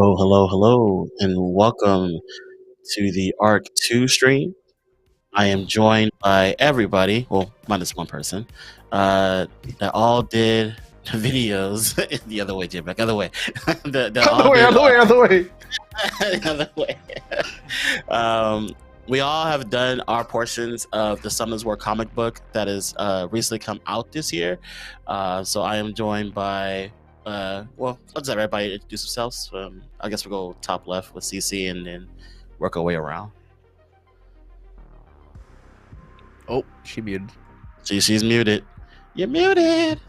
Hello, and welcome to the Arc 2 stream. I am joined by everybody, well, minus one person, that all did videos the other way, J-Back, other way. that all Other way, did, other way, other way. the other way. We all have done our portions of the Summons War comic book that has recently come out this year. So I am joined by let's have everybody introduce themselves. I guess we'll go top left with CC and then work our way around. Oh, she muted. She's muted. You're muted.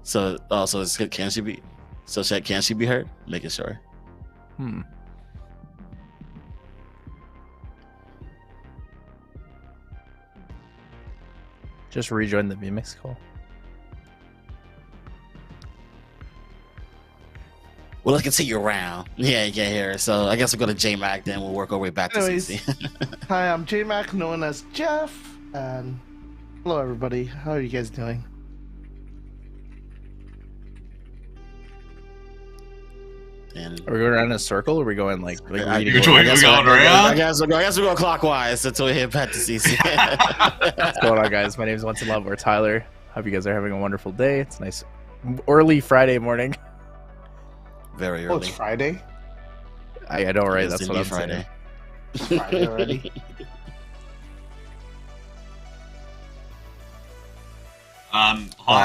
So can she be? So can she be heard? Making sure. Just rejoin the VMix call. Well, let's continue around. Yeah, you can't hear her. So I guess we'll go to J-Mac, then we'll work our way back to Anyways, CC. Hi, I'm J-Mac, known as Jeff, and hello everybody. How are you guys doing? And Are we going around in a circle, or are we going like we're we need to You're go- going around? I guess we're going clockwise until we hit back to CC. What's going on, guys? My name is Once in Love, or Tyler. Hope you guys are having a wonderful day. It's a nice early Friday morning. Very Oh, it's early. Friday? I know, right? It's That's what indeed I'm Friday. saying. Friday already? Hi,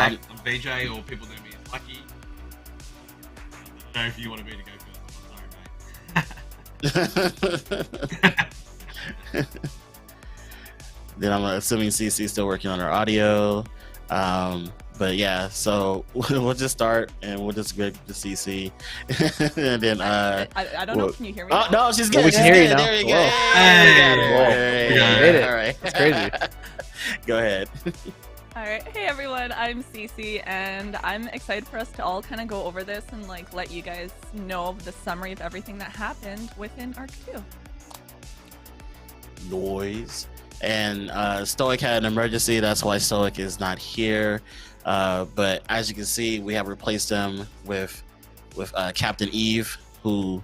I'm BJ, or people know me as Lucky. I don't know if you wanted me to go first. I'm sorry, mate. Then I'm assuming CC's still working on her audio. But yeah, so we'll just start and we'll just go to CC. And then I don't know. Can you hear me? Oh now? no, she's good. Well, we she's can hear you good. now. There we go. Whoa. Hey, Whoa. We made it. All right. That's crazy. Go ahead. All right. Hey everyone, I'm Cece, and I'm excited for us to all kind of go over this and like let you guys know the summary of everything that happened within Arc 2. Noise. And Stoic had an emergency. That's why Stoic is not here. But as you can see, we have replaced him with Captain Eve, who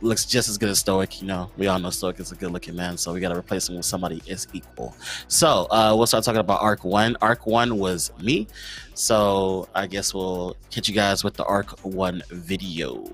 looks just as good as Stoic. You know, we all know Stoic is a good-looking man, so we got to replace him with somebody is equal. So we'll start talking about Arc 1. Arc 1 was me. So I guess we'll hit you guys with the Arc 1 video.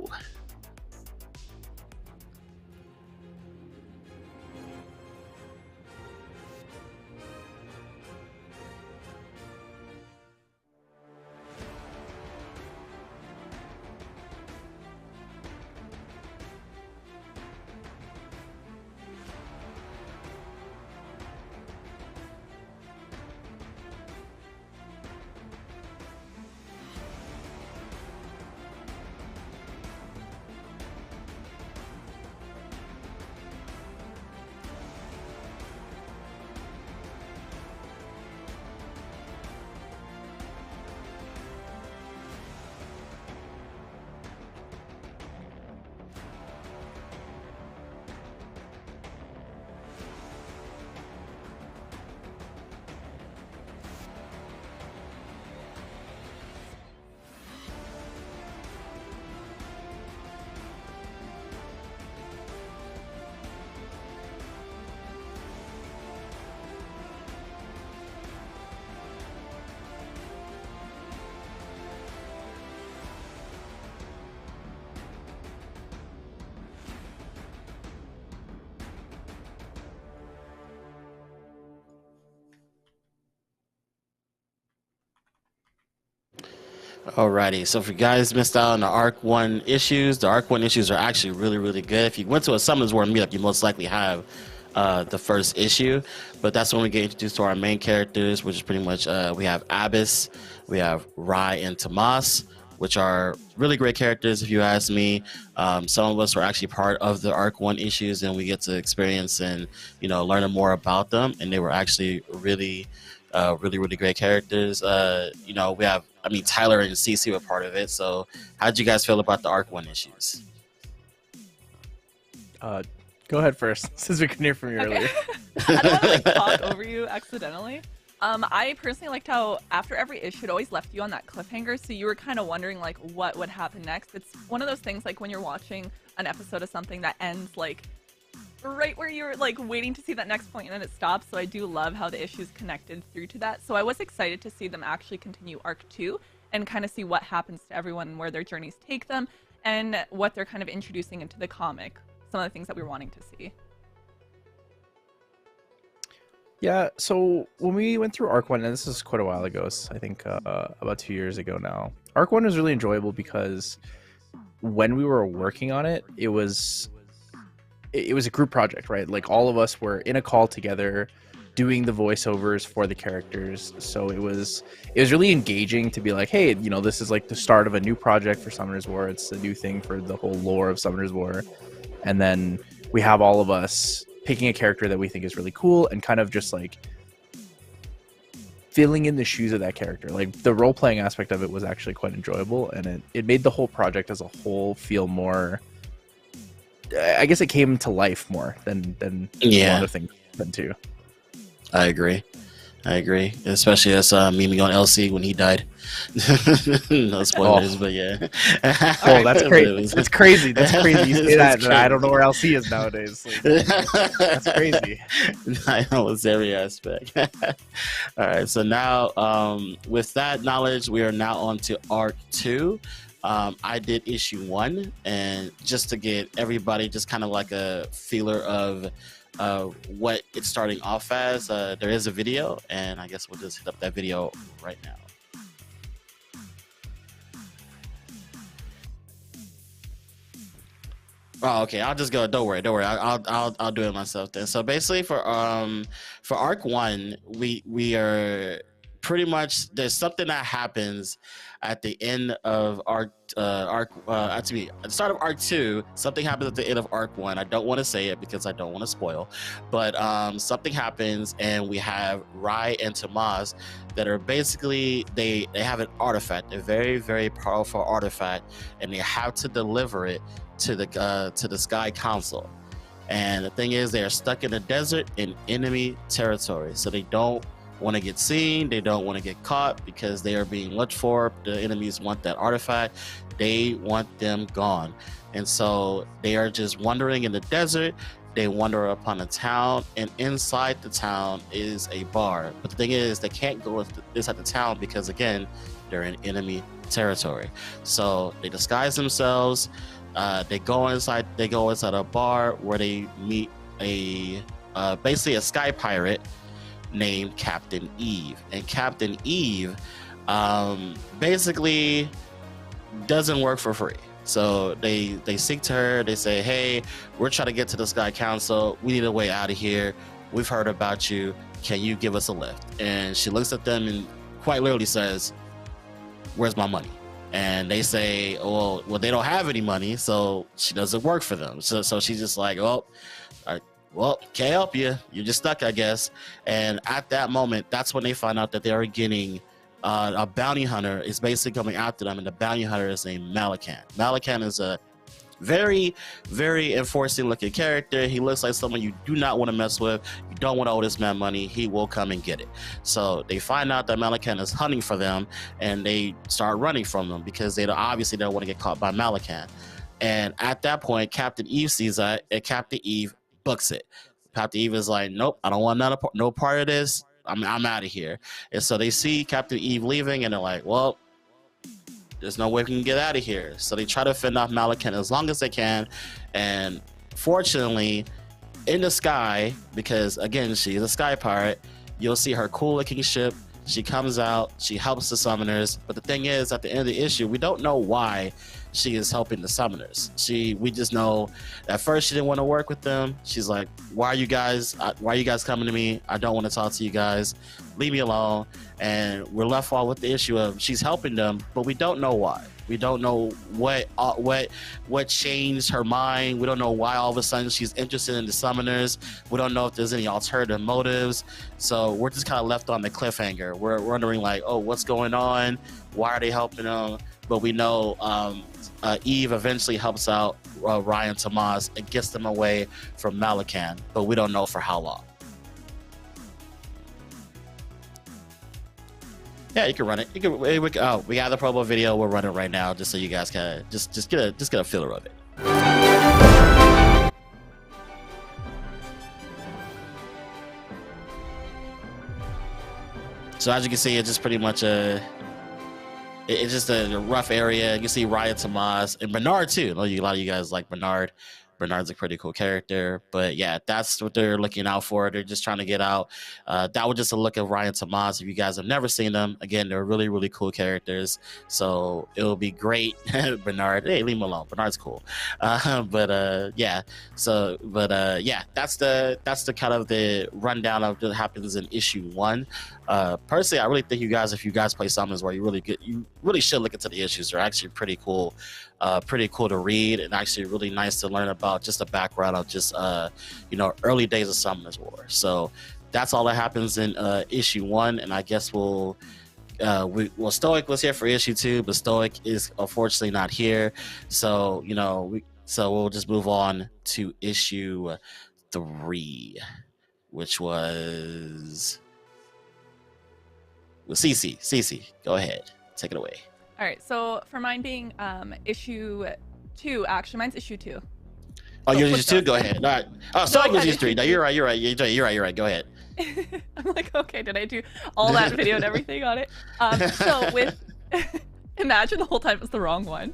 Alrighty, so if you guys missed out on the Arc 1 issues, the Arc 1 issues are actually really good. If you went to a Summons War meetup, you most likely have the first issue, but that's when we get introduced to our main characters, which is pretty much we have Abyss, we have Rai and Tomas, which are really great characters if you ask me. Some of us were actually part of the Arc 1 issues, and we get to experience and learn more about them, and they were actually really great characters. We have, Tyler and CC were part of it. So how did you guys feel about the Arc 1 issues? Go ahead first, since we couldn't hear from you earlier. I don't want to talk over you accidentally. I personally liked how after every issue it always left you on that cliffhanger, so you were kind of wondering like what would happen next. It's one of those things like when you're watching an episode of something that ends like right where you're like waiting to see that next point and then it stops. So I do love how the issues connected through to that. So I was excited to see them actually continue arc 2 and kind of see what happens to everyone and where their journeys take them and what they're kind of introducing into the comic. Some of the things that we were wanting to see. Yeah, so when we went through Arc 1, and this is quite a while ago, I think about 2 years ago now, Arc 1 was really enjoyable because when we were working on it, it was a group project, right? Like all of us were in a call together doing the voiceovers for the characters. So it was really engaging to be like, hey, you know, this is like the start of a new project for Summoner's War. It's a new thing for the whole lore of Summoner's War. And then we have all of us picking a character that we think is really cool and kind of just like filling in the shoes of that character. Like the role-playing aspect of it was actually quite enjoyable, and it made the whole project as a whole feel more, I guess it came to life more than a lot of things than too. I agree, especially as Mimi on LC when he died. No spoilers, but yeah. Oh, that's crazy. That's crazy. That's crazy. You say that, crazy. I don't know where LC is nowadays. Like, that's crazy. I know it's every aspect. All right, so now with that knowledge, we are now on to arc 2. I did issue 1, and just to get everybody just kind of like a feeler of what it's starting off as, there is a video, and I guess we'll just hit up that video right now. Oh, okay. I'll just go. Don't worry. I'll do it myself then. So basically, for arc 1, we are pretty much, there's something that happens at the end of at the start of arc 2. Something happens at the end of arc 1. I don't want to say it because I don't want to spoil, but something happens, and we have Rai and Tomas that are basically, they have an artifact, a very, very powerful artifact, and they have to deliver it to the Sky Council. And the thing is, they are stuck in the desert in enemy territory, so they don't want to get seen, they don't want to get caught because they are being looked for. The enemies want that artifact, they want them gone. And so they are just wandering in the desert. They wander upon a town, and inside the town is a bar. But the thing is, they can't go inside the town because, again, they're in enemy territory. So they disguise themselves. They go inside a bar where they meet basically a sky pirate named Captain Eve. And Captain Eve basically doesn't work for free. So they seek to her. They say, hey, we're trying to get to the Sky Council. We need a way out of here. We've heard about you. Can you give us a lift? And she looks at them and quite literally says, where's my money? And they say, well, they don't have any money, so she doesn't work for them. So she's just like, well, can't help you. You're just stuck, I guess. And at that moment, that's when they find out that they are getting a bounty hunter is basically coming after them, and the bounty hunter is named Malakan. Malakan is a very, very enforcing looking character. He looks like someone you do not want to mess with. You don't want to owe this man money. He will come and get it. So they find out that Malakan is hunting for them, and they start running from them because they obviously don't want to get caught by Malakan. And at that point, Captain Eve sees that, and Captain Eve books it. Captain Eve is like, nope, I don't want no part of this. I'm out of here. And so they see Captain Eve leaving, and they're like, well, there's no way we can get out of here. So they try to fend off Malakan as long as they can. And fortunately, in the sky, because again, she's a sky pirate, you'll see her cool looking ship. She comes out, she helps the summoners. But the thing is, at the end of the issue, we don't know why she is helping the summoners. We just know at first she didn't want to work with them. She's like, why are you guys coming to me? I don't want to talk to you guys. Leave me alone. And we're left all with the issue of she's helping them, but we don't know why. We don't know what changed her mind. We don't know why all of a sudden she's interested in the summoners. We don't know if there's any alternative motives. So we're just kind of left on the cliffhanger. We're wondering like, oh, what's going on? Why are they helping them? But we know Eve eventually helps out Ryan Tomas and gets them away from Malakan, but we don't know for how long. Yeah, you can run it. You can. We got the promo video. We're running right now, just so you guys can just get a feeler of it. So as you can see, it's just pretty much it's just a rough area. You can see Ryan Tomas and Bernard too. A lot of you guys like Bernard. Bernard's a pretty cool character, but yeah, that's what they're looking out for. They're just trying to get out. That was just a look at Ryan Tomas. If you guys have never seen them, again, they're really, really cool characters. So it'll be great. Bernard, hey, leave him alone. Bernard's cool. Yeah. Yeah, that's the kind of the rundown of what happens in issue 1. Personally, I really think if you guys play summons where you really should look into the issues. They're actually pretty cool to read, and actually really nice to learn about just the background of just early days of Summoners War. So that's all that happens in issue 1, and I guess Stoic was here for issue 2, but Stoic is unfortunately not here. So we'll just move on to issue 3, which was Cece. Cece, go ahead, take it away. All right, so for mine being issue 2, actually, mine's issue 2. Oh, yours is 2? Go ahead. All right. Oh, Stoic was issue 3. No, you're right. You're right. Go ahead. I'm like, okay, did I do all that video and everything on it? So imagine the whole time it's the wrong one.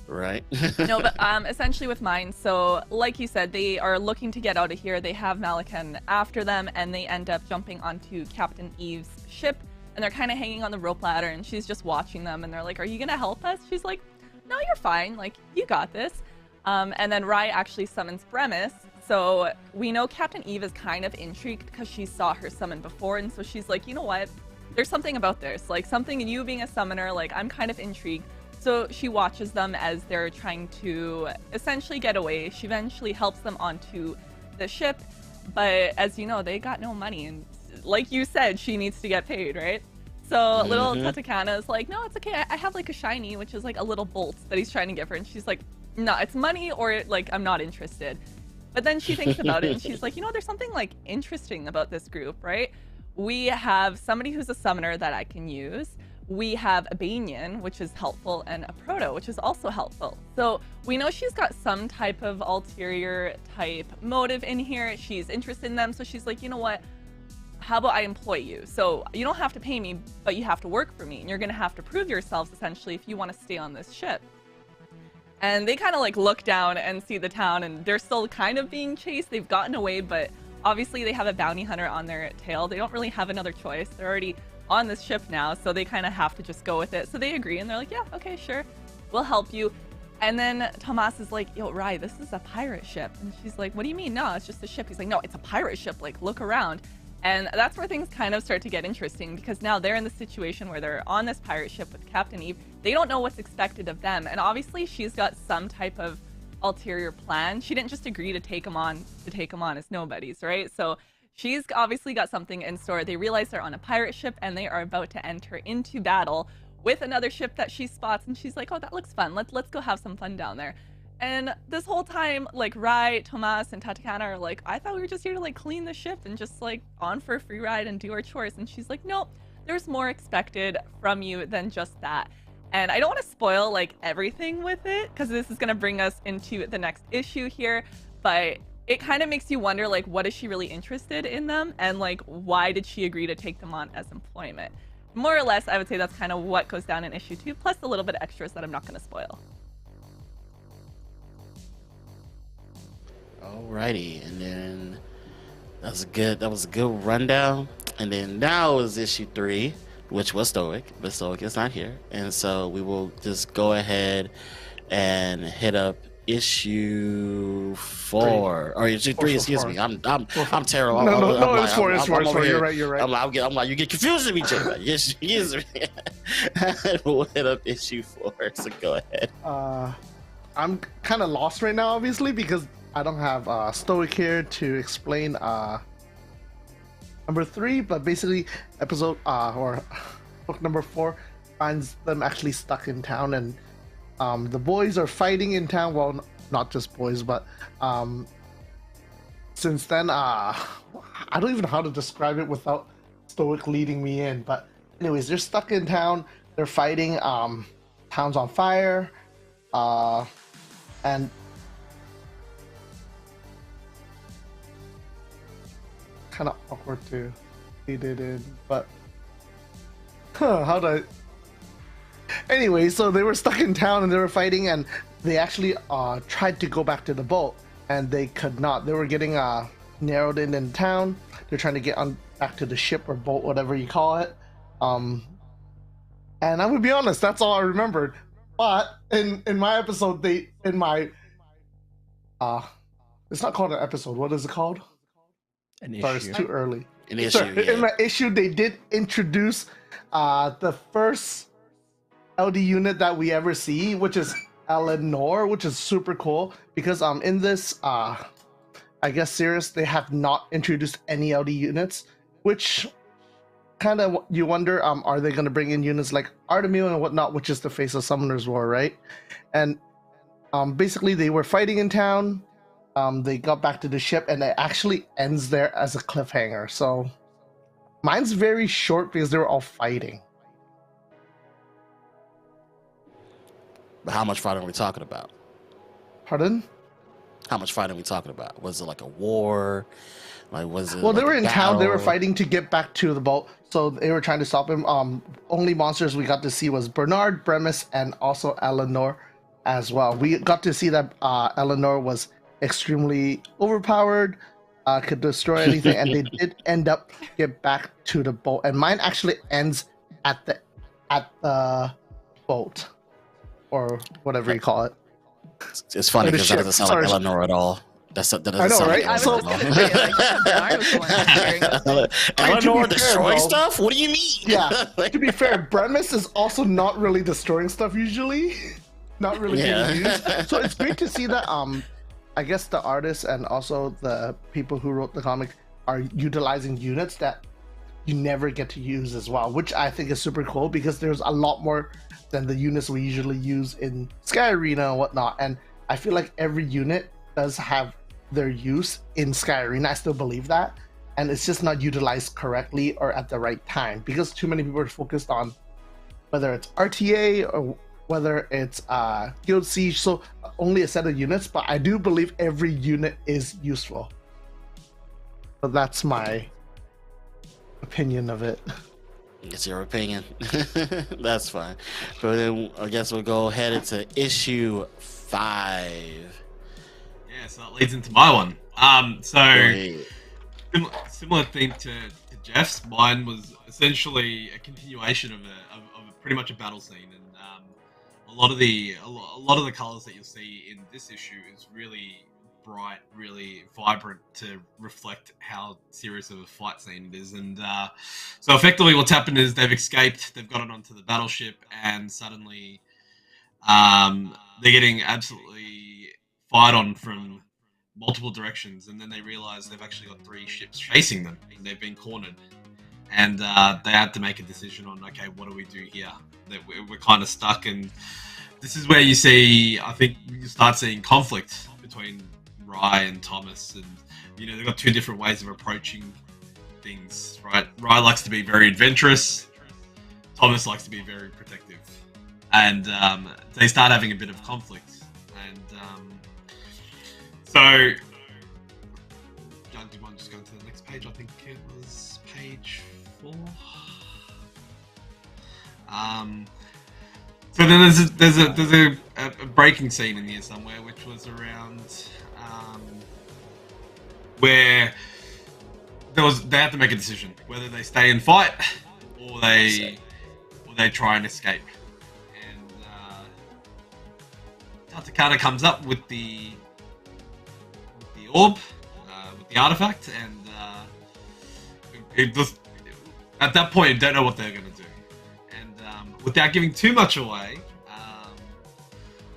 Right. No, but essentially with mine, so like you said, they are looking to get out of here. They have Malakan after them, and they end up jumping onto Captain Eve's ship, and they're kind of hanging on the rope ladder, and she's just watching them, and they're like, are you gonna help us? She's like, no, you're fine, like, you got this. And then Rai actually summons Bremis, so we know Captain Eve is kind of intrigued because she saw her summon before, and so she's like, you know what, there's something about this, like something in you being a summoner, like I'm kind of intrigued. So she watches them as they're trying to essentially get away. She eventually helps them onto the ship, but as you know, they got no money, and like you said, she needs to get paid, right? So little Tatakana is like, no, it's okay, I have like a shiny, which is like a little bolt that he's trying to give her, and she's like, no, it's money, or like, I'm not interested. But then she thinks about it, and she's like, there's something like interesting about this group, right? We have somebody who's a summoner that I can use. We have a Banyan, which is helpful, and a Proto, which is also helpful. So we know she's got some type of ulterior type motive in here. She's interested in them, so she's like, you know what? How about I employ you? So you don't have to pay me, but you have to work for me, and you're gonna have to prove yourselves essentially if you want to stay on this ship. And they kind of like look down and see the town, and they're still kind of being chased. They've gotten away, but obviously they have a bounty hunter on their tail. They don't really have another choice. They're already on this ship now, so they kind of have to just go with it. So they agree, and they're like, yeah, okay, sure, we'll help you. And then Tomas is like, yo, Rai, this is a pirate ship. And she's like, what do you mean? No, it's just a ship. He's like, no, it's a pirate ship, like, look around. And that's where things kind of start to get interesting, because now they're in the situation where they're on this pirate ship with Captain Eve. They don't know what's expected of them, and obviously she's got some type of ulterior plan. She didn't just agree to take them on as nobodies, right? So she's obviously got something in store. They realize they're on a pirate ship, and they are about to enter into battle with another ship that she spots, and she's like, oh, that looks fun. Let's go have some fun down there. And this whole time, like, Rai, Tomas, and Tatakana are like, I thought we were just here to, like, clean the ship and just, like, on for a free ride and do our chores. And she's like, nope, there's more expected from you than just that. And I don't want to spoil, like, everything with it, because this is going to bring us into the next issue here. But it kind of makes you wonder, like, what is she really interested in them? And, like, why did she agree to take them on as employment? More or less, I would say that's kind of what goes down in issue 2, plus a little bit of extras that I'm not going to spoil. Alrighty, and then that was a good rundown. And then now is issue 3, which was Stoic, but Stoic is not here, and so we will just go ahead and hit up issue 4 or issue 3. Excuse me, I'm terrible. No, it's 4. You're right. I'm like, you get confused with me, Jay. Yes, we'll hit up issue 4. So go ahead. I'm kind of lost right now, obviously, because I don't have Stoic here to explain number 3, but basically episode or book number 4 finds them actually stuck in town, and the boys are fighting in town. Well, not just boys, but since then I don't even know how to describe it without Stoic leading me in, but anyways, they're stuck in town. They're fighting. Town's on fire. And kind of awkward to see they did, but how do I? Anyway, so they were stuck in town and they were fighting, and they actually tried to go back to the boat, and they could not. They were getting narrowed in town. They're trying to get on back to the ship or boat, whatever you call it. And I'm gonna be honest, that's all I remembered. But in my episode, it's not called an episode. What is it called? An Sorry, it's issue. too early. An issue. Sorry, in my issue, they did introduce the first LD unit that we ever see, which is Eleanor, which is super cool because in this I guess series they have not introduced any LD units, which kind of you wonder are they going to bring in units like Artemio and whatnot, which is the face of Summoner's War, right? And basically they were fighting in town. They got back to the ship, and it actually ends there as a cliffhanger. So mine's very short because they were all fighting. But how much fighting are we talking about? Pardon? How much fighting are we talking about? Was it like a war? Like was it? Well, they like were a in town. They were battle? fighting to get back to the boat, so they were trying to stop him. Only monsters we got to see was Bernard, Bremis, and also Eleanor as well. We got to see that Eleanor was extremely overpowered, could destroy anything, and they did end up get back to the boat. And mine actually ends at the boat, or whatever you call it. It's funny Or the because that ship. doesn't sound Sorry. like Eleanor at all. That doesn't I know, sound right? like I was So- just Eleanor gonna at all. say, like, Bernard was the one carrying those things. I mean, to Eleanor be fair, destroy though- stuff? What do you mean? Yeah. To be fair, Bremis is also not really destroying stuff usually. Not really Yeah. getting used. So it's great to see that I guess the artists and also the people who wrote the comic are utilizing units that you never get to use as well, which I think is super cool because there's a lot more than the units we usually use in Sky Arena and whatnot. And I feel like every unit does have their use in Sky Arena. I still believe that. And it's just not utilized correctly or at the right time because too many people are focused on whether it's RTA or whether it's Guild Siege. So only a set of units, but I do believe every unit is useful. But that's my opinion of it. It's your opinion. That's fine. But then I guess we'll go ahead into issue 5. Yeah, so that leads into my one. So Wait. similar theme to Jeff's. Mine was essentially a continuation of pretty much a battle scene, and a lot of the colors that you'll see in this issue is really bright, really vibrant to reflect how serious of a fight scene it is. And so effectively what's happened is they've escaped, they've gotten onto the battleship, and suddenly they're getting absolutely fired on from multiple directions, and then they realize they've actually got 3 ships chasing them, and they've been cornered. And they had to make a decision on, okay, what do we do here? That we're kind of stuck, and this is where you see, I think, you start seeing conflict between Rye and Thomas, and they've got 2 different ways of approaching things, right? Rye likes to be very adventurous, Thomas likes to be very protective, and they start having a bit of conflict. And so, John, do you mind just going to the next page? I think it was page 4. So then there's a breaking scene in here somewhere, which was around where they have to make a decision whether they stay and fight or they try and escape. And Tatakana comes up with the orb, with the artifact, and at that point you don't know what they're going to do. And without giving too much away,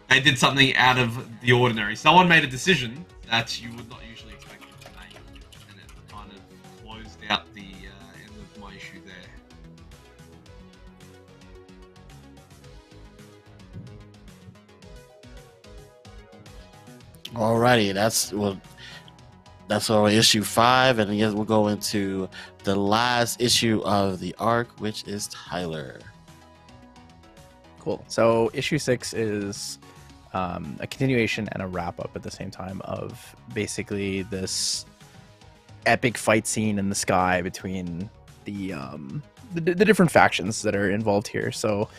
they did something out of the ordinary. Someone made a decision that you would not usually expect them to make, and it kind of closed out the end of my issue there. Alrighty, that's well. that's our issue 5, and yes, we'll go into the last issue of the arc, which is Tyler. Cool. So issue 6 is a continuation and a wrap up at the same time of basically this epic fight scene in the sky between the different factions that are involved here. So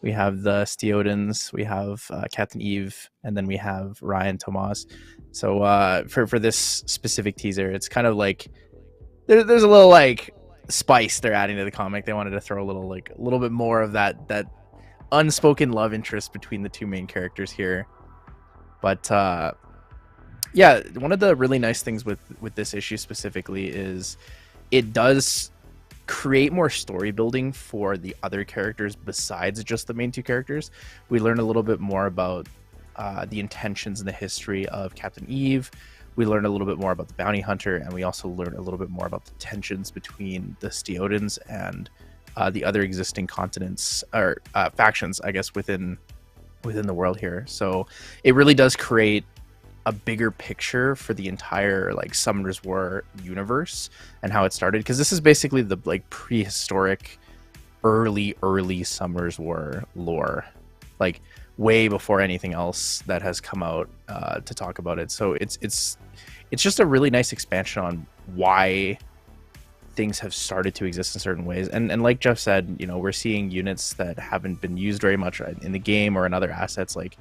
we have the Steodans, we have Captain Eve, and then we have Ryan Tomas. So for this specific teaser, it's kind of like there's a little like spice they're adding to the comic. They wanted to throw a little bit more of that unspoken love interest between the two main characters here. But yeah, one of the really nice things with this issue specifically is it does create more story building for the other characters besides just the main two characters. We learn a little bit more about the intentions and the history of Captain Eve. We learn a little bit more about the bounty hunter, and we also learn a little bit more about the tensions between the Steodans and the other existing continents or factions, I guess, within the world here. So it really does create a bigger picture for the entire like Summoner's War universe and how it started, because this is basically the like prehistoric early Summoner's War lore, like way before anything else that has come out to talk about it. So it's just a really nice expansion on why things have started to exist in certain ways. And like Jeff said, you know, we're seeing units that haven't been used very much in the game or in other assets, like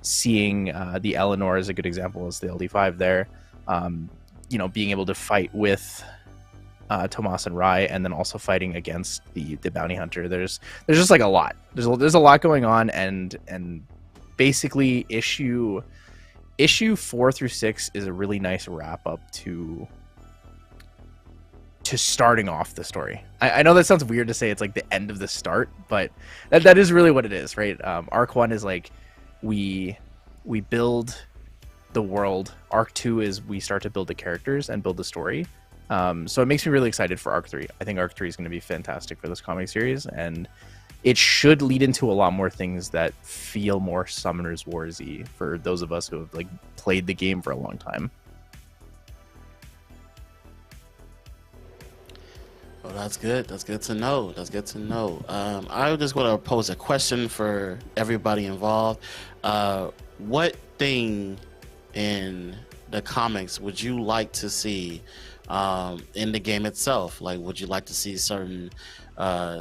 seeing the Eleanor is a good example, as the LD5 there, you know, being able to fight with Tomas and Rai, and then also fighting against the bounty hunter. There's just like a lot. There's a lot going on, and basically issue 4 through 6 is a really nice wrap up to starting off the story. I know that sounds weird to say it's like the end of the start, but that is really what it is, right? Arc 1 is like we build the world. Arc 2 is we start to build the characters and build the story. So it makes me really excited for Arc 3. I think Arc 3 is going to be fantastic for this comic series, and it should lead into a lot more things that feel more Summoner's War-y for those of us who have like played the game for a long time. Oh, that's good. That's good to know. That's good to know. I just want to pose a question for everybody involved. What thing in the comics would you like to see in the game itself? Like, would you like to see certain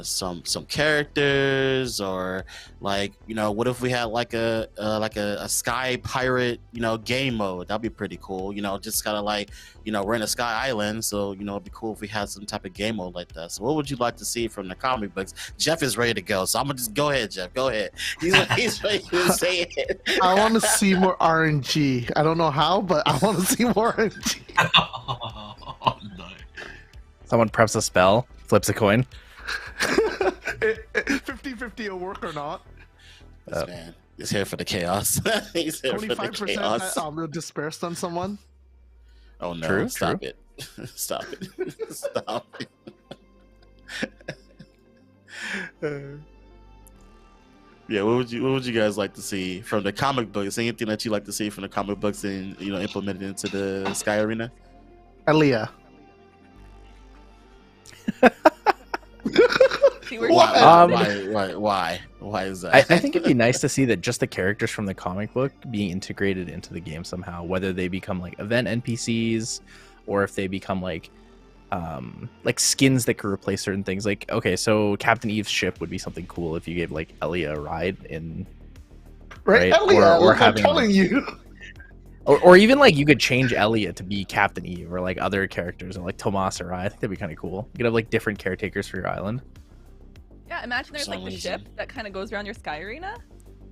some characters, or like, you know, what if we had like a sky pirate, you know, game mode? That'd be pretty cool. You know, just kind of like, you know, we're in a sky island, so you know, it'd be cool if we had some type of game mode like that. So what would you like to see from the comic books? Jeff is ready to go, so I'm gonna just go ahead, Jeff. Go ahead. He's ready to say it. I want to see more RNG. I don't know how, but I want to see more RNG. Oh, no. Someone preps a spell, flips a coin. 50-50 will work or not. This man is here for the chaos. He's here for the 25% chaos. that will disperse on someone. Oh no! True, Stop true. it! Stop it! Stop it! Yeah, what would you guys like to see from the comic books? Anything that you like to see from the comic books and, you know, implemented into the Sky Arena? Elia. See, we're Why is that? I think it'd be nice to see that just the characters from the comic book being integrated into the game somehow, whether they become like event NPCs or if they become like skins that could replace certain things. Like, okay, so Captain Eve's ship would be something cool if you gave like Elia a ride in, Right, right? Elia, Or I'm having, telling you. or even like you could change Elia to be Captain Eve, or like other characters, or like Tomas or Rai. I think that'd be kind of cool. You could have like different caretakers for your island. Yeah, imagine there's like the ship that kind of goes around your sky arena.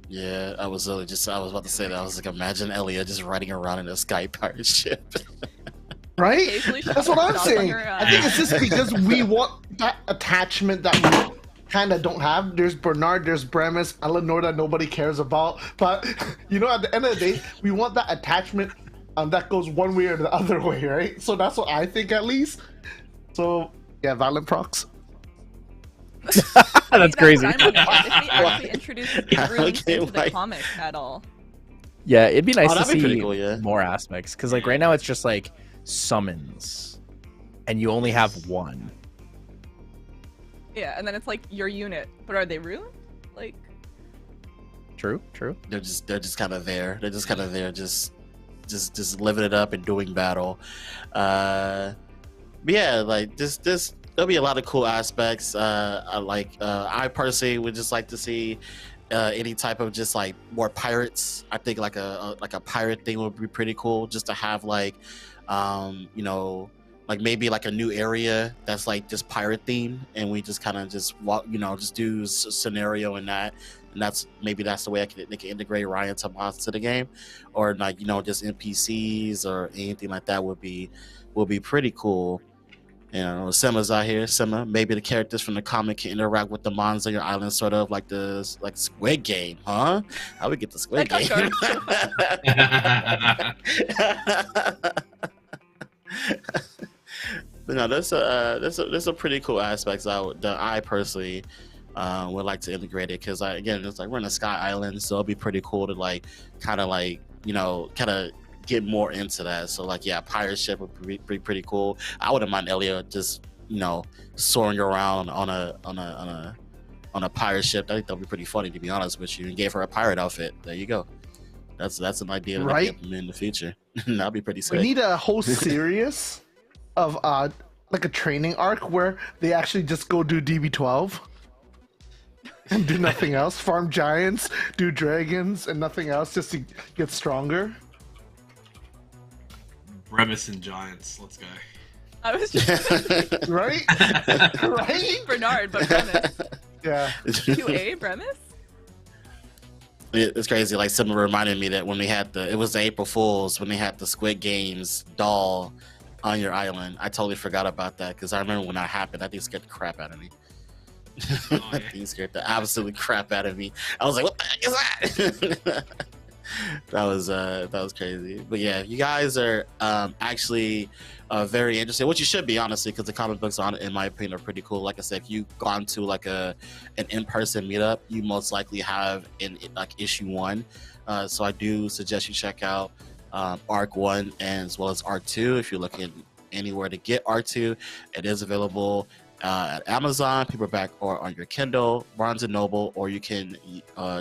Yeah, I was about to say that. I was like, imagine Elia just riding around in a sky pirate ship. Right? Occasionally That's what I'm shots on saying. your, I think it's just because we want that attachment that we kind of don't have. There's Bernard, there's Bremis, Eleanor that nobody cares about. But, you know, at the end of the day, we want that attachment that goes one way or the other way, right? So that's what I think, at least. So, yeah, Violent Procs. That's crazy. If we actually introduce the rooms Okay, into the why- comics at all. Yeah, it'd be nice to that'd be pretty see cool, yeah. more aspects, because like right now it's just like summons, and you only have one. Yeah, and then it's like your unit, but are they ruined? Like, True. They're just kind of there. They're just kind of there, just living it up and doing battle. But yeah, like this there'll be a lot of cool aspects. I personally would just like to see any type of just like more pirates. I think like a pirate thing would be pretty cool, just to have like you know, like maybe like a new area that's like just pirate theme, and we just kind of just walk, you know, just do scenario in that, and that's the way they can integrate Ryan Tomas to the game, or like, you know, just NPCs or anything like that would be pretty cool. You know, Simma's out here. Simma, maybe the characters from the comic can interact with the mons on your island, sort of like Squid Game, huh? How we get the Squid That Game? But no, there's a pretty cool aspects that I personally would like to integrate it, because again, it's like we're in a sky island, so it'd be pretty cool to like kind of get more into that. So like, yeah, pirate ship would be pretty cool. I wouldn't mind Elliot just, you know, soaring around on a pirate ship. I think that'd be pretty funny, to be honest with you, and gave her a pirate outfit. There you go. That's an idea that I Right? can implement in the future. That'd be pretty sick. We need a whole series of like a training arc where they actually just go do DB12 and do nothing else. Farm giants, do dragons, and nothing else, just to get stronger. Bremis and Giants. Let's go. I was just Right? Right? Bernard, but Bremis. Yeah. 2A Bremis? It's crazy. Like, someone reminded me that when they had it was the April Fools, when they had the Squid Games doll on your island. I totally forgot about that, because I remember when that happened. That thing scared the crap out of me. Oh, That yeah. thing scared the absolute crap out of me. I was like, what the heck is that? That was crazy. But yeah, you guys are actually very interesting, which you should be, honestly, because the comic books on it, in my opinion, are pretty cool. Like I said, if you've gone to like an in-person meetup, you most likely have in like issue 1. So I do suggest you check out Arc 1 and as well as Arc 2. If you're looking anywhere to get Arc 2, it is available at Amazon, paperback, or on your Kindle, Barnes and Noble, or you can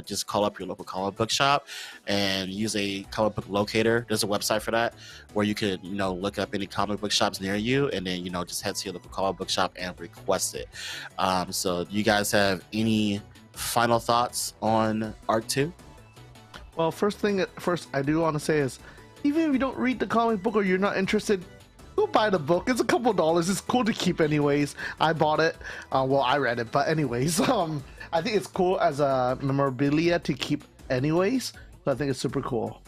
just call up your local comic book shop and use a comic book locator. There's a website for that where you could, you know, look up any comic book shops near you, and then, you know, just head to your local comic book shop and request it. So do you guys have any final thoughts on Arc 2? Well, first, I do want to say is, even if you don't read the comic book or you're not interested, go buy the book. It's a couple dollars. It's cool to keep anyways. I bought it. Well, I read it, but anyways, I think it's cool as a memorabilia to keep anyways. So I think it's super cool.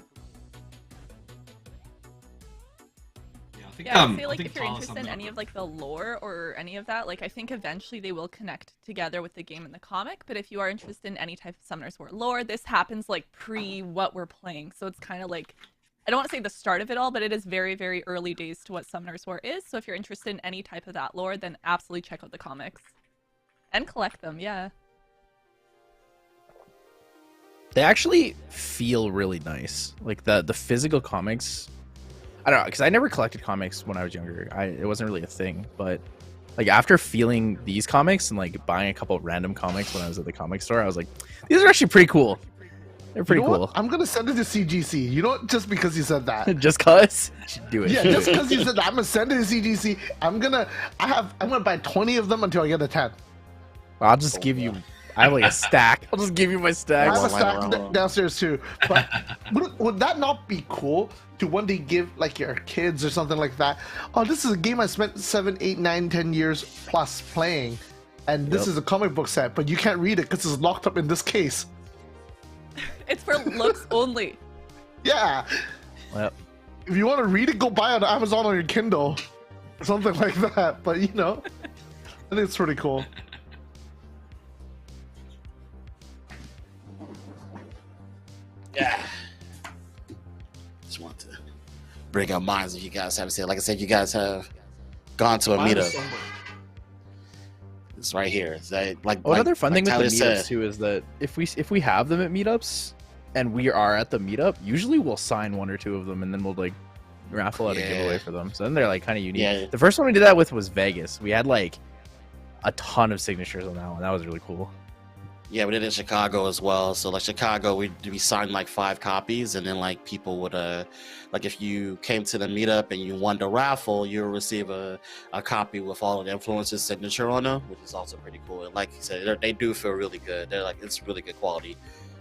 Yeah, I think, Yeah, I'd I say like think if you're Tyler interested summed in it up any of like the lore or any of that, like I think eventually they will connect together with the game and the comic. But if you are interested in any type of Summoners War lore, this happens like pre what we're playing. So it's kind of like, I don't want to say the start of it all, but it is very, very early days to what Summoners War is. So if you're interested in any type of that lore, then absolutely check out the comics and collect them. Yeah. They actually feel really nice. Like the physical comics. I don't know, because I never collected comics when I was younger. It wasn't really a thing. But like after feeling these comics and like buying a couple of random comics when I was at the comic store, I was like, these are actually pretty cool. They're pretty You know cool. what? I'm gonna send it to CGC. You know what? Just because you said that. Just cause, do it. Yeah, do just it. because you said that, I'm gonna send it to CGC. I'm gonna buy 20 of them until I get a 10. I'll just give you. I have like a stack. I'll just give you my I stacks. have a Why stack not? downstairs too. But would that not be cool to one day give like your kids or something like that? Oh, this is a game I spent 7, 8, 9, 10 years plus playing, and this Yep. is a comic book set, but you can't read it because it's locked up in this case. It's for looks only. Yeah. Well, If you want to read it, go buy it on Amazon or your Kindle, or something like that. But you know, I think it's pretty cool. Yeah. Just want to bring up minds if you guys haven't seen it. Like I said, you guys have gone to a meetup. It's right here. It's like another fun thing Tyler with the meetups said. too is that if we have them at meetups and we are at the meetup, usually we'll sign one or two of them and then we'll like raffle out a Yeah. giveaway for them. So then they're like kind of unique. Yeah. The first one we did that with was Vegas. We had like a ton of signatures on that one. That was really cool. Yeah, we did it in Chicago as well. So like Chicago, we signed like 5 copies, and then like people would like if you came to the meetup and you won the raffle, you'll receive a copy with all of the influencers' signature on them, which is also pretty cool. And like you said, they do feel really good. They're like it's really good quality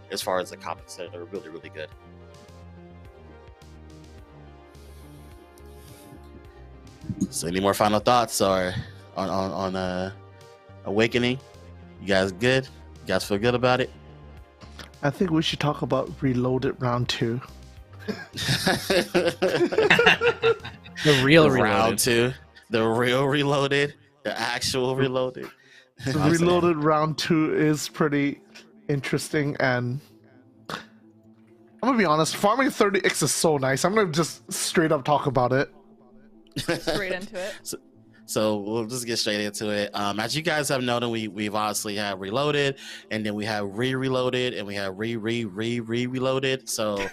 as far as the copies. They're really really good. So any more final thoughts or on Awakening? You guys good? You guys feel good about it? I think we should talk about Reloaded Round 2. The real round Reloaded. 2, the real Reloaded, the actual Reloaded. Reloaded Round 2 is pretty interesting, and I'm gonna be honest, farming 30x is so nice. I'm gonna just straight up talk about it. Straight into it. So we'll just get straight into it. As you guys have noted, we've obviously had Reloaded, and then we have Reloaded, and we have Reloaded. So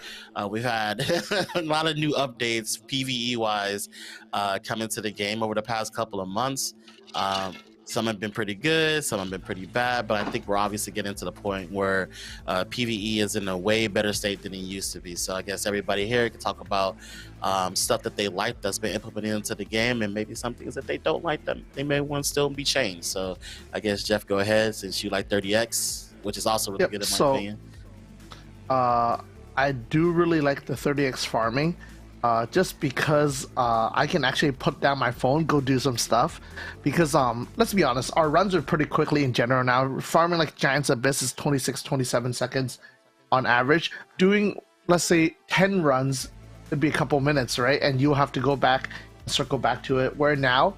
we've had a lot of new updates PvE wise coming to the game over the past couple of months. Some have been pretty good, some have been pretty bad, but I think we're obviously getting to the point where PvE is in a way better state than it used to be. So I guess everybody here can talk about stuff that they like that's been implemented into the game, and maybe some things that they don't like that they may want to still be changed. So I guess Jeff, go ahead, since you like 30x, which is also really good in my opinion. I do really like the 30x farming. Just because I can actually put down my phone, go do some stuff. Because let's be honest, our runs are pretty quickly in general now. Farming like Giant's Abyss is 26, 27 seconds on average. Doing, let's say, 10 runs, it'd be a couple minutes, right? And you'll have to go back and circle back to it. Where now,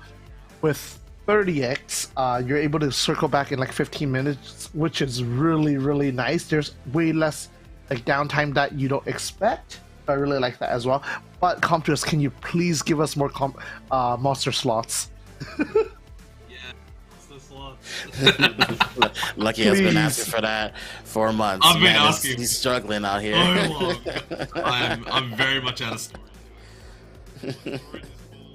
with 30x, you're able to circle back in like 15 minutes, which is really, really nice. There's way less like downtime that you don't expect. I really like that as well. But Comptus, can you please give us more monster slots? Yeah, it's the slot. Lucky has been Please. asking for that for months. I've been Man, asking. he's struggling out here. So long. I'm very much out of storage.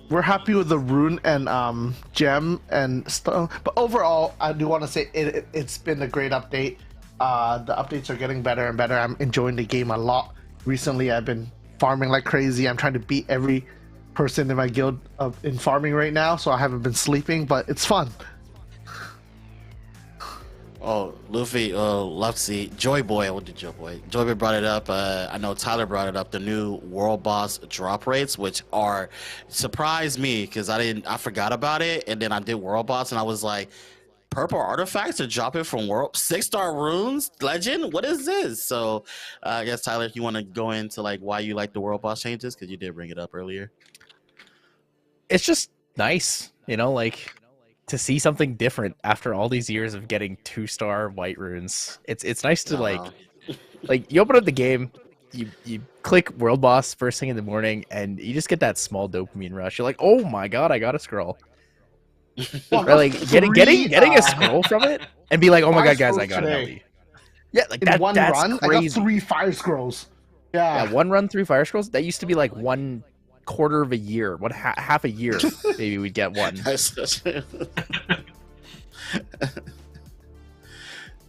We're happy with the rune and gem and stuff. But overall, I do want to say it's been a great update. The updates are getting better and better. I'm enjoying the game a lot. Recently, I've been farming like crazy. I'm trying to beat every person in my guild in farming right now, so I haven't been sleeping, but it's fun. Oh, Luffy, Luxy, Joy Boy, what did Joy Boy? Joy Boy brought it up. I know Tyler brought it up. The new World Boss drop rates, which are surprised me because I forgot about it, and then I did World Boss, and I was like, purple artifacts are dropping from world 6-star runes legend. What is this? So I guess Tyler, if you want to go into like why you like the World Boss changes, because you did bring it up earlier. It's just nice, like to see something different after all these years of getting 2-star white runes. It's nice to like you open up the game, you click World Boss first thing in the morning, and you just get that small dopamine rush. You're like, oh my god, I got a scroll. Or like getting a scroll from it and be like, oh my god, guys, I got it. LD. Yeah, like In one that's run, crazy. I got 3 fire scrolls. Yeah, 1 run 3 fire scrolls. That used to be like 1 quarter of a year. Half a year maybe we'd get one.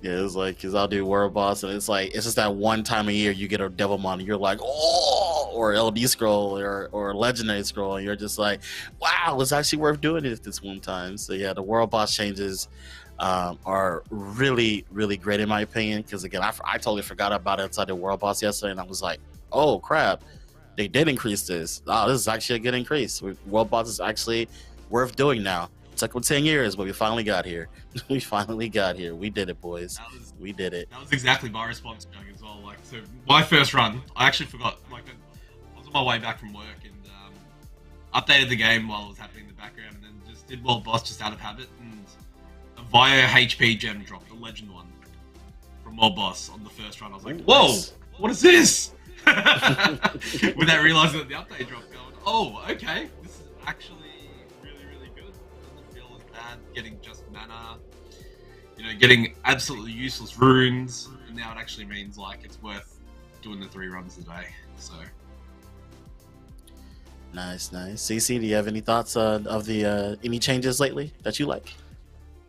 Yeah, it's like, because I'll do World Boss, and it's like, it's just that one time a year you get a Devilmon, and you're like, oh, or LD scroll, or Legendary scroll, and you're just like, wow, it's actually worth doing it this one time. So yeah, the World Boss changes are really, really great in my opinion, because again, I totally forgot about it until I did World Boss yesterday, and I was like, oh crap, they did increase this. Oh, this is actually a good increase. World Boss is actually worth doing now. It took 10 years, but we finally got here. We finally got here. We did it, boys. We did it. That was exactly my response, Doug, as well. Like, so my first run, I actually forgot. Like, I was on my way back from work and updated the game while it was happening in the background, and then just did World Boss just out of habit. And a Via HP gem dropped, a legend one from World Boss on the first run. I was like, whoa, Nice. what is this? Without realizing that the update dropped, going, oh, okay, this is actually really, really good. It doesn't feel as bad getting just mana, getting absolutely useless runes, and now it actually means like it's worth doing the 3 runs a day. So Nice. CC, do you have any thoughts of the any changes lately that you like?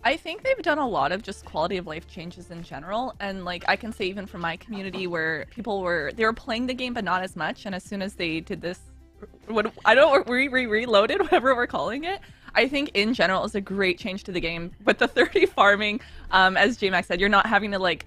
I think they've done a lot of just quality of life changes in general, and like I can say even from my community where they were playing the game but not as much, and as soon as they did this, what I don't know, reloaded, whatever we're calling it. I think in general is a great change to the game. But the 30 farming, as JMax said, you're not having to like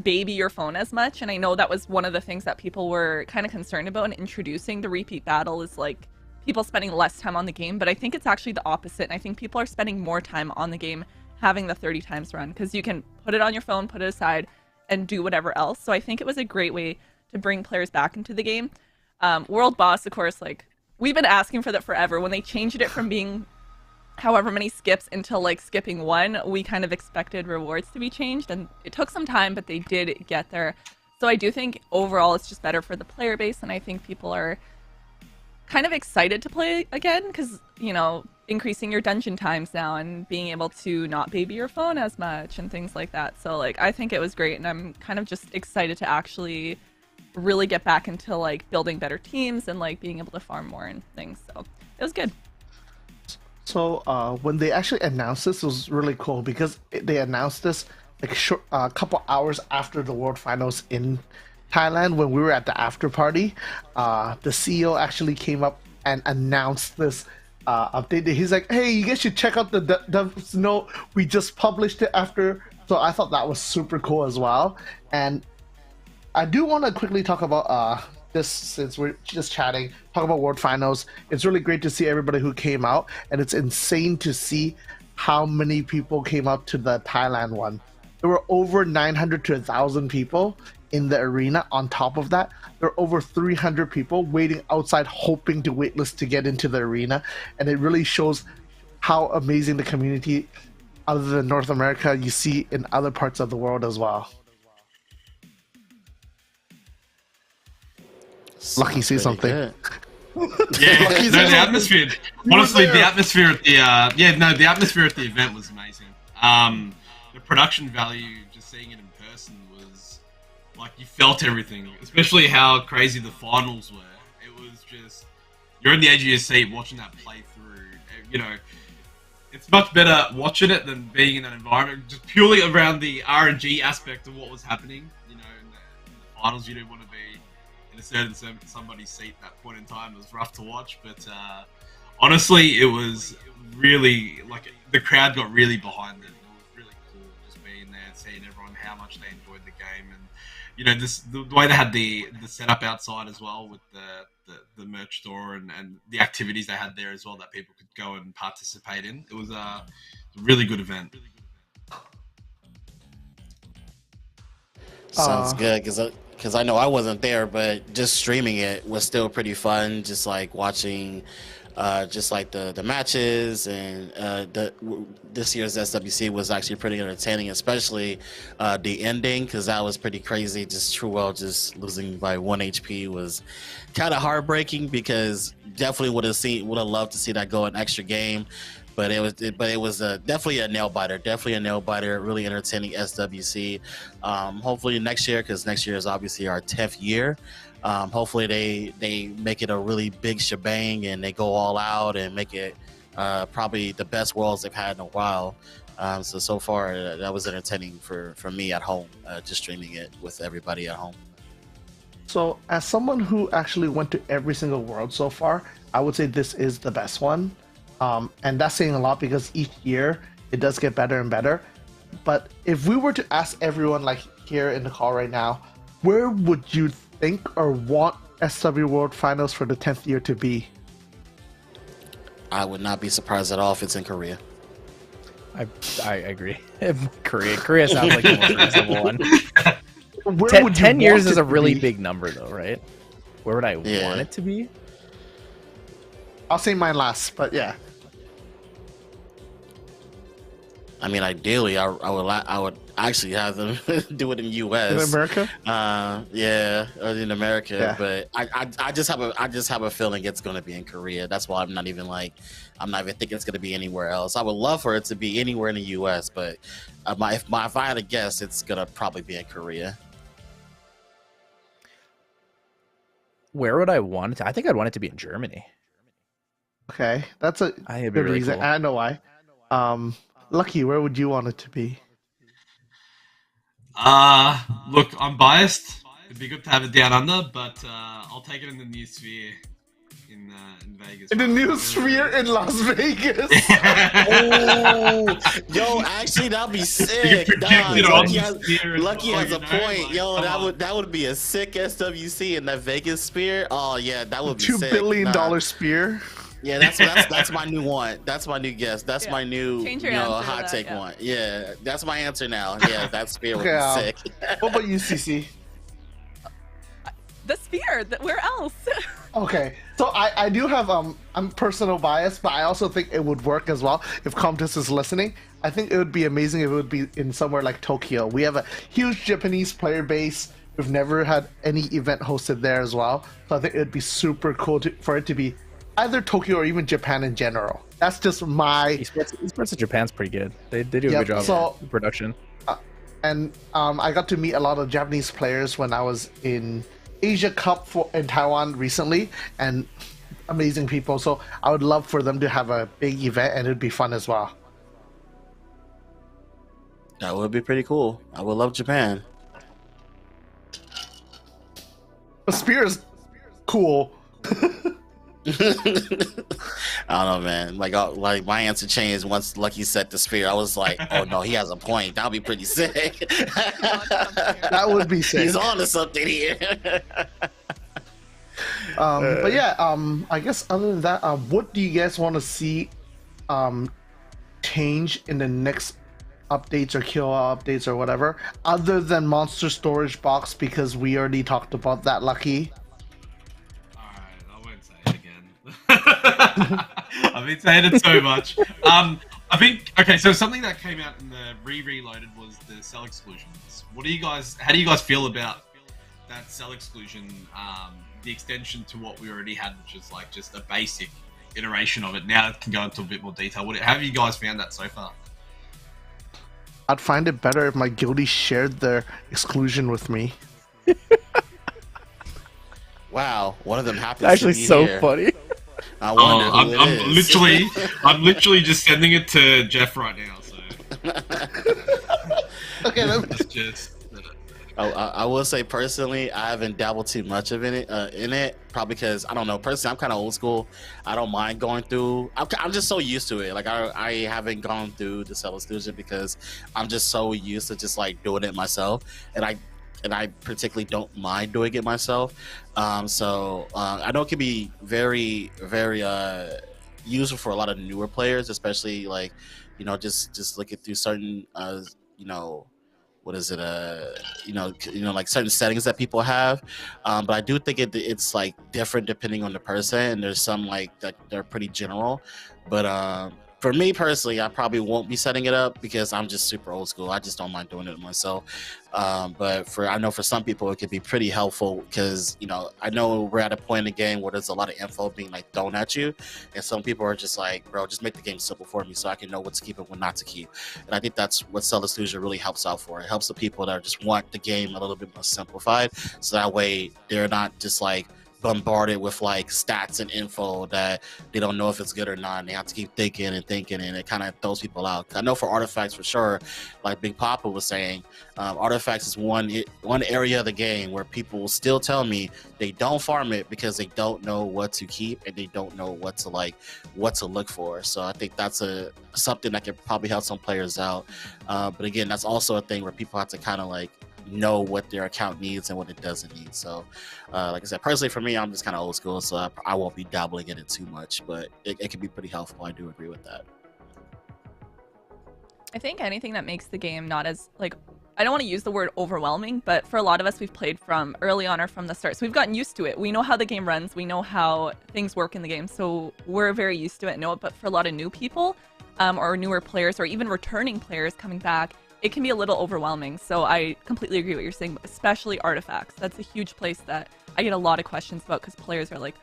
baby your phone as much, and I know that was one of the things that people were kind of concerned about in introducing the repeat battle is like people spending less time on the game, but I think it's actually the opposite, and I think people are spending more time on the game having the 30 times run because you can put it on your phone, put it aside, and do whatever else. So I think it was a great way to bring players back into the game. World Boss, of course, like we've been asking for that forever. When they changed it from being however many skips until like skipping one, we kind of expected rewards to be changed, and it took some time, but they did get there. So I do think overall it's just better for the player base, and I think people are kind of excited to play again because, you know, increasing your dungeon times now and being able to not baby your phone as much and things like that. So like I think it was great, and I'm kind of just excited to actually really get back into like building better teams and like being able to farm more and things. So it was good. So when they actually announced this, it was really cool because they announced this like a couple hours after the World Finals in Thailand. When we were at the after party, the CEO actually came up and announced this update. He's like, "Hey, you guys should check out the devs note. We just published it after." So I thought that was super cool as well. And I do want to quickly talk about this since we're just chatting. Talk about World Finals. It's really great to see everybody who came out, and it's insane to see how many people came up to the Thailand one. There were over 900 to 1,000 people in the arena. On top of that, there are over 300 people waiting outside hoping to waitlist to get into the arena, and it really shows how amazing the community other than North America you see in other parts of the world as well. Lucky say Pretty something. good. Yeah, Lucky no, said the something. atmosphere. You were Honestly, there. the atmosphere at the atmosphere at the event was amazing. The production value, just seeing it in person, was like you felt everything. Especially how crazy the finals were. It was just you're in the edge of your seat watching that play through. You know, it's much better watching it than being in that environment. Just purely around the RNG aspect of what was happening. You know, in the finals, you didn't want to be in a certain somebody's seat at that point in time. It was rough to watch, but honestly, it was really like the crowd got really behind it. It was really cool just being there and seeing everyone how much they enjoyed the game, and you know the way they had the setup outside as well with the merch store and the activities they had there as well that people could go and participate in. It was a really good event. Sounds good because I know I wasn't there, but just streaming it was still pretty fun. Just like watching, just like the matches and this year's SWC was actually pretty entertaining, especially the ending because that was pretty crazy. Just Truewell just losing by 1 HP was kind of heartbreaking because definitely would have loved to see that go an extra game. But it was definitely a nail biter. Really entertaining SWC. Hopefully next year, because next year is obviously our 10th year. Hopefully they make it a really big shebang and they go all out and make it probably the best Worlds they've had in a while. So far that was entertaining for me at home, just streaming it with everybody at home. So, as someone who actually went to every single world so far, I would say this is the best one. And that's saying a lot because each year it does get better and better. But if we were to ask everyone, like here in the call right now, where would you think or want SW World Finals for the 10th year to be? I would not be surprised at all if it's in Korea. I agree. Korea sounds like the most reasonable one. Where would you 10 years want is it a to really be? big number, though, right? Where would I Yeah. want it to be? I'll say mine last, but yeah. I mean, ideally, I would actually have them do it in US. In America? Yeah, or in America. Yeah. But I just have a feeling it's going to be in Korea. That's why I'm not even thinking it's going to be anywhere else. I would love for it to be anywhere in the US, but if I had to guess, it's going to probably be in Korea. Where would I want it to? I think I'd want it to be in Germany. Okay, that's a I think it'd be good really reason. cool. I know why. Lucky, where would you want it to be? Look, I'm biased. It'd be good to have it down under, but I'll take it in the new sphere in Vegas. In the right? new Not sphere really- in Las Vegas. Oh, yo, actually, that'd be You sick. can Nah, project it on Lucky the has, sphere as Lucky well, has you a know? point. Like, Yo, come that on. would be a sick SWC in that Vegas sphere. Oh yeah, that would be $2 sick. billion Nah. spear. Yeah, that's my new one. That's my new guess. That's Yeah. my new Change your answer to hot that, take yeah. one. Yeah, that's my answer now. Yeah, that sphere would Okay, be sick. What about you, CC? The sphere. Where else? Okay, so I do have I'm personal bias, but I also think it would work as well if Comtess is listening. I think it would be amazing if it would be in somewhere like Tokyo. We have a huge Japanese player base. We've never had any event hosted there as well, so I think it would be super cool for it to be either Tokyo or even Japan in general. That's just my Esports in Japan's pretty good. They do a Yep, good job so- of production. and I got to meet a lot of Japanese players when I was in Asia Cup in Taiwan recently, and amazing people. So I would love for them to have a big event, and it'd be fun as well. That would be pretty cool. I would love Japan. The spear is cool. I don't know, man. Like my answer changed once Lucky said the sphere. I was like, oh no, he has a point. That'll be pretty sick. That would be sick. He's on to something here. But yeah, I guess other than that, what do you guys want to see change in the next updates or Kyoa updates or whatever, other than Monster Storage Box, because we already talked about that, Lucky? Alright, I won't say it again. I've been saying it so much. I think okay, so something that came out in the reloaded was the cell exclusions. How do you guys feel about that cell exclusion? The extension to what we already had, which is like just a basic iteration of it. Now it can go into a bit more detail. How have you guys found that so far? I'd find it better if my guildie shared their exclusion with me. Wow, one of them happens It's actually to be so here. funny. I wonder I'm, who it I'm is. I'm literally just sending it to Jeff right now. So Okay, it's just. I will say personally, I haven't dabbled too much of in it, probably because I don't know. Personally, I'm kind of old school. I don't mind going through. I'm just so used to it. Like I haven't gone through the cell exclusion because I'm just so used to just like doing it myself, and I particularly don't mind doing it myself. So I know it can be very useful for a lot of newer players, especially like just looking through certain what is it like certain settings that people have, but I do think it's like different depending on the person, and there's some like that they're pretty general, but for me personally, I probably won't be setting it up because I'm just super old school. I just don't mind doing it myself. But I know for some people it could be pretty helpful because I know we're at a point in the game where there's a lot of info being like thrown at you, and some people are just like, bro, just make the game simple for me so I can know what to keep and what not to keep. And I think that's what Cell Exclusion really helps out for. It helps the people that just want the game a little bit more simplified, so that way they're not just like bombarded with like stats and info that they don't know if it's good or not, and they have to keep thinking, and it kind of throws people out. I know for artifacts for sure, like Big Papa was saying, artifacts is one area of the game where people will still tell me they don't farm it because they don't know what to keep and they don't know what to look for. So I think that's something that could probably help some players out, but again, that's also a thing where people have to kind of like know what their account needs and what it doesn't need. So like I said, personally for me, I'm just kind of old school, so I won't be dabbling in it too much, but it can be pretty helpful. I do agree with that. I think anything that makes the game not as like, I don't want to use the word overwhelming, but for a lot of us, we've played from early on or from the start, so we've gotten used to it. We know how the game runs, we know how things work in the game, so we're very used to it and know it. But for a lot of new people or newer players or even returning players coming back, it can be a little overwhelming. So I completely agree with what you're saying, especially artifacts. That's a huge place that I get a lot of questions about because players are like,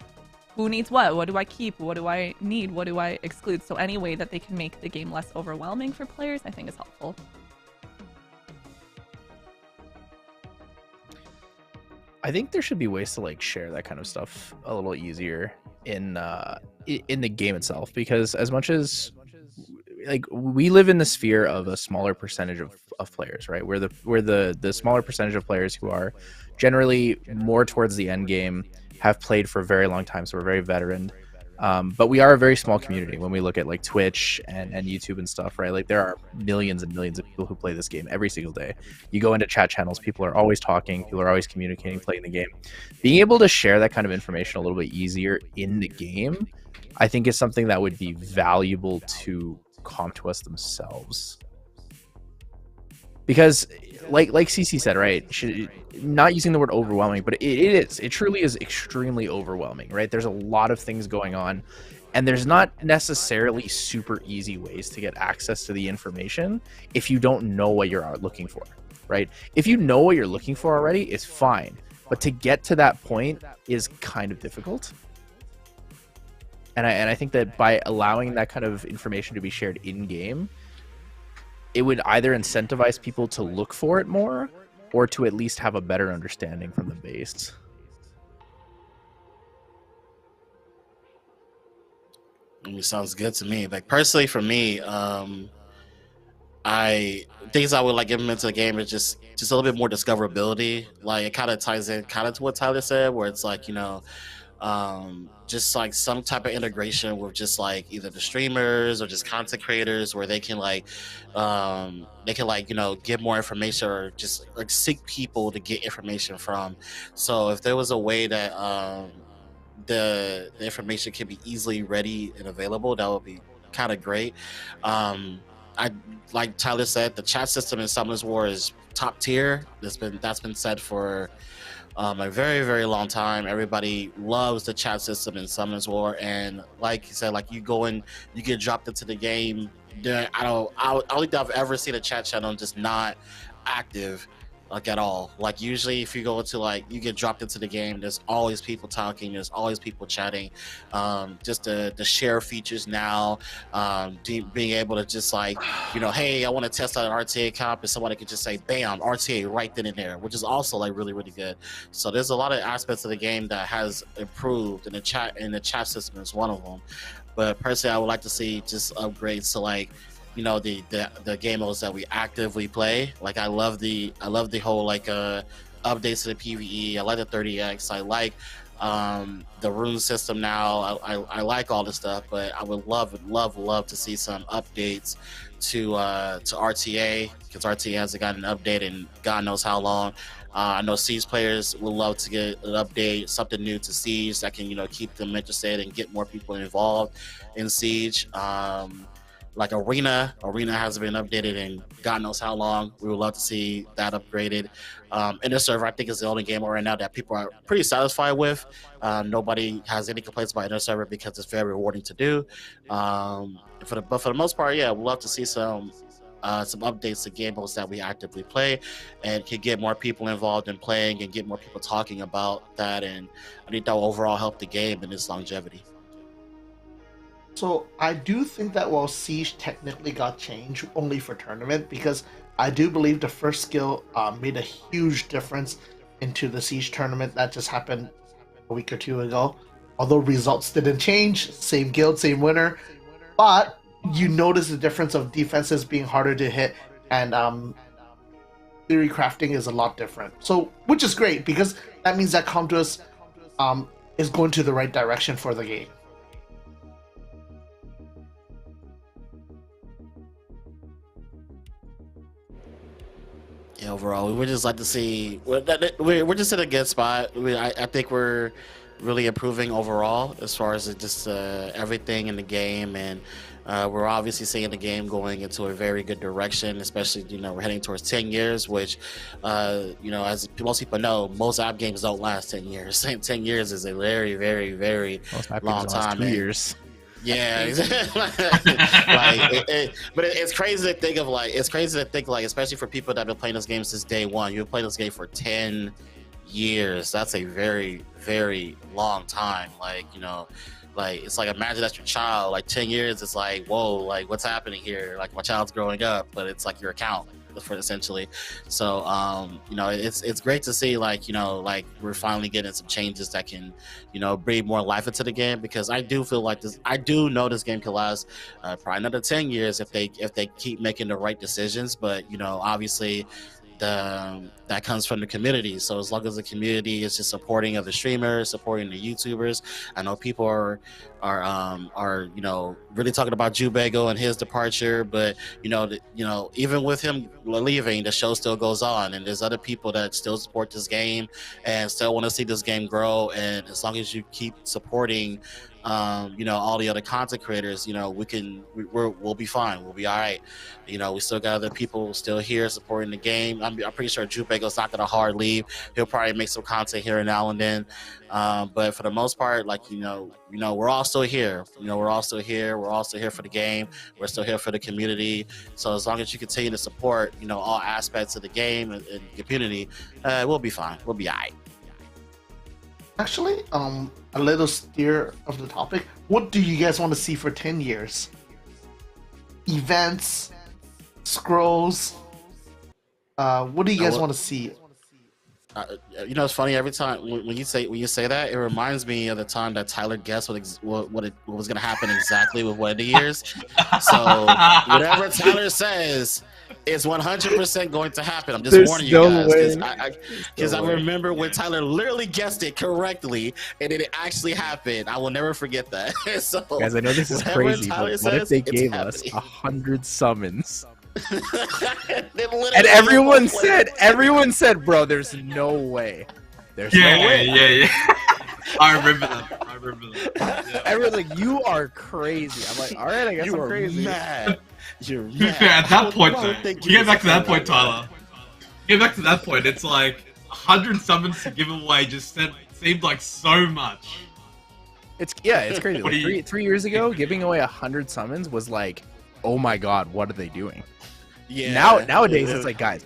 who needs what? What do I keep? What do I need? What do I exclude? So any way that they can make the game less overwhelming for players, I think is helpful. I think there should be ways to like share that kind of stuff a little easier. in the game itself, because as much as like we live in the sphere of a smaller percentage of players, right? We're the smaller percentage of players who are generally more towards the end game, have played for a very long time, so we're very veteran. But we are a very small community when we look at like Twitch and YouTube and stuff, right? Like there are millions and millions of people who play this game every single day. You go into chat channels, people are always talking, people are always communicating, playing the game. Being able to share that kind of information a little bit easier in the game, I think is something that would be valuable to Comp2uS themselves. Because like CC said, right, not using the word overwhelming, but it truly is extremely overwhelming, right? There's a lot of things going on, and there's not necessarily super easy ways to get access to the information if you don't know what you're looking for, right? If you know what you're looking for already, it's fine, but to get to that point is kind of difficult. And I think that by allowing that kind of information to be shared in game, it would either incentivize people to look for it more, or to at least have a better understanding from the base. Sounds good to me. Like personally, for me, I things I would like implement into the game is just a little bit more discoverability. Like it kind of ties in kind of to what Tyler said, where it's like, you know, just like some type of integration with just like either the streamers or just content creators, where they can like you know, get more information, or just like seek people to get information from. So if there was a way that the information can be easily ready and available, that would be kind of great. I like Tyler said, the chat system in Summoners War is top tier. That's been said for a very, very long time. Everybody loves the chat system in Summoners War, and like you said, like you go in, you get dropped into the game. I don't think I've ever seen a chat channel just not active, like at all. Like usually, if you go into like you get dropped into the game, there's always people talking, there's always people chatting. Just the share features now, being able to just like, you know, hey, I want to test out an RTA comp, and somebody could just say bam, RTA right then and there, which is also like really, really good. So there's a lot of aspects of the game that has improved, and the chat system is one of them. But personally, I would like to see just upgrades to like, you know, the game modes that we actively play. Like I love the whole like updates to the PvE. I like the 30x. I like the rune system now. I like all this stuff, but I would love to see some updates to RTA, because RTA hasn't gotten an update in God knows how long. I know Siege players would love to get an update, something new to Siege that can, you know, keep them interested and get more people involved in Siege. Like Arena hasn't been updated in God knows how long. We would love to see that upgraded. Inner Server, I think, is the only game right now that people are pretty satisfied with. Nobody has any complaints about Inner Server because it's very rewarding to do. But for the most part, yeah, we'd love to see some updates to game modes that we actively play, and can get more people involved in playing and get more people talking about that. And I think that will overall help the game and its longevity. So I do think that while Siege technically got changed only for tournament, because I do believe the first skill made a huge difference into the Siege tournament that just happened a week or two ago. Although results didn't change, same guild, same winner, but you notice the difference of defenses being harder to hit, and theory crafting is a lot different. So, which is great, because that means that Comp2uS is going to the right direction for the game. Yeah, overall, we would just like to see. We're just in a good spot. I think we're really improving overall as far as just everything in the game, and we're obviously seeing the game going into a very good direction. Especially, you know, we're heading towards 10 years, which, you know, as most people know, most app games don't last 10 years. 10 years is a very, very, very long time. 2 years. Yeah, but it's crazy to think of like, especially for people that have been playing this game since day one. You've played this game for 10 years. That's a very, very long time. Like, you know, like it's like, imagine that's your child. Like 10 years, it's like, whoa, like what's happening here? Like my child's growing up, but it's like your account. for essentially. So you know, it's great to see like, you know, like we're finally getting some changes that can, you know, breathe more life into the game, because I do feel like this. I do know this game could last probably another 10 years if they keep making the right decisions. But you know, obviously that comes from the community. So as long as the community is just supporting of the streamers, supporting the YouTubers, I know people are you know, really talking about Jubego and his departure, but you know, even with him leaving, the show still goes on, and there's other people that still support this game and still want to see this game grow. And as long as you keep supporting you know, all the other content creators, you know, we'll be fine. We'll be all right. You know, we still got other people still here supporting the game. I'm pretty sure Jubego's not gonna hard leave. He'll probably make some content here and now and then. But for the most part, like, you know, we're all still here. You know, we're all still here. We're all still here for the game. We're still here for the community. So as long as you continue to support, you know, all aspects of the game and community, we'll be fine. We'll be all right. Actually, a little steer of the topic. What do you guys want to see for 10 years? Events, scrolls. What do you guys want to see? You know, it's funny, every time when you say that, it reminds me of the time that Tyler guessed what was going to happen exactly with one of the years. So whatever Tyler says is 100% going to happen. I'm just warning you guys, because I remember when Tyler literally guessed it correctly and it actually happened. I will never forget that. So Guys, I know this is crazy, but what if they gave us 100 summons? And everyone said, bro, there's no way. There's no way. Yeah. I remember that. Yeah. Everyone's like, you are crazy. I'm like, all right, I guess I'm crazy. Mad. You're To be fair, at that point, though, we get back to that point, Tyler. Get back to that point. It's like 100 summons to give away just seemed like so much. It's crazy. Like, three years ago, giving away 100 summons was like, oh my god, what are they doing? Yeah. Nowadays, it's like, guys,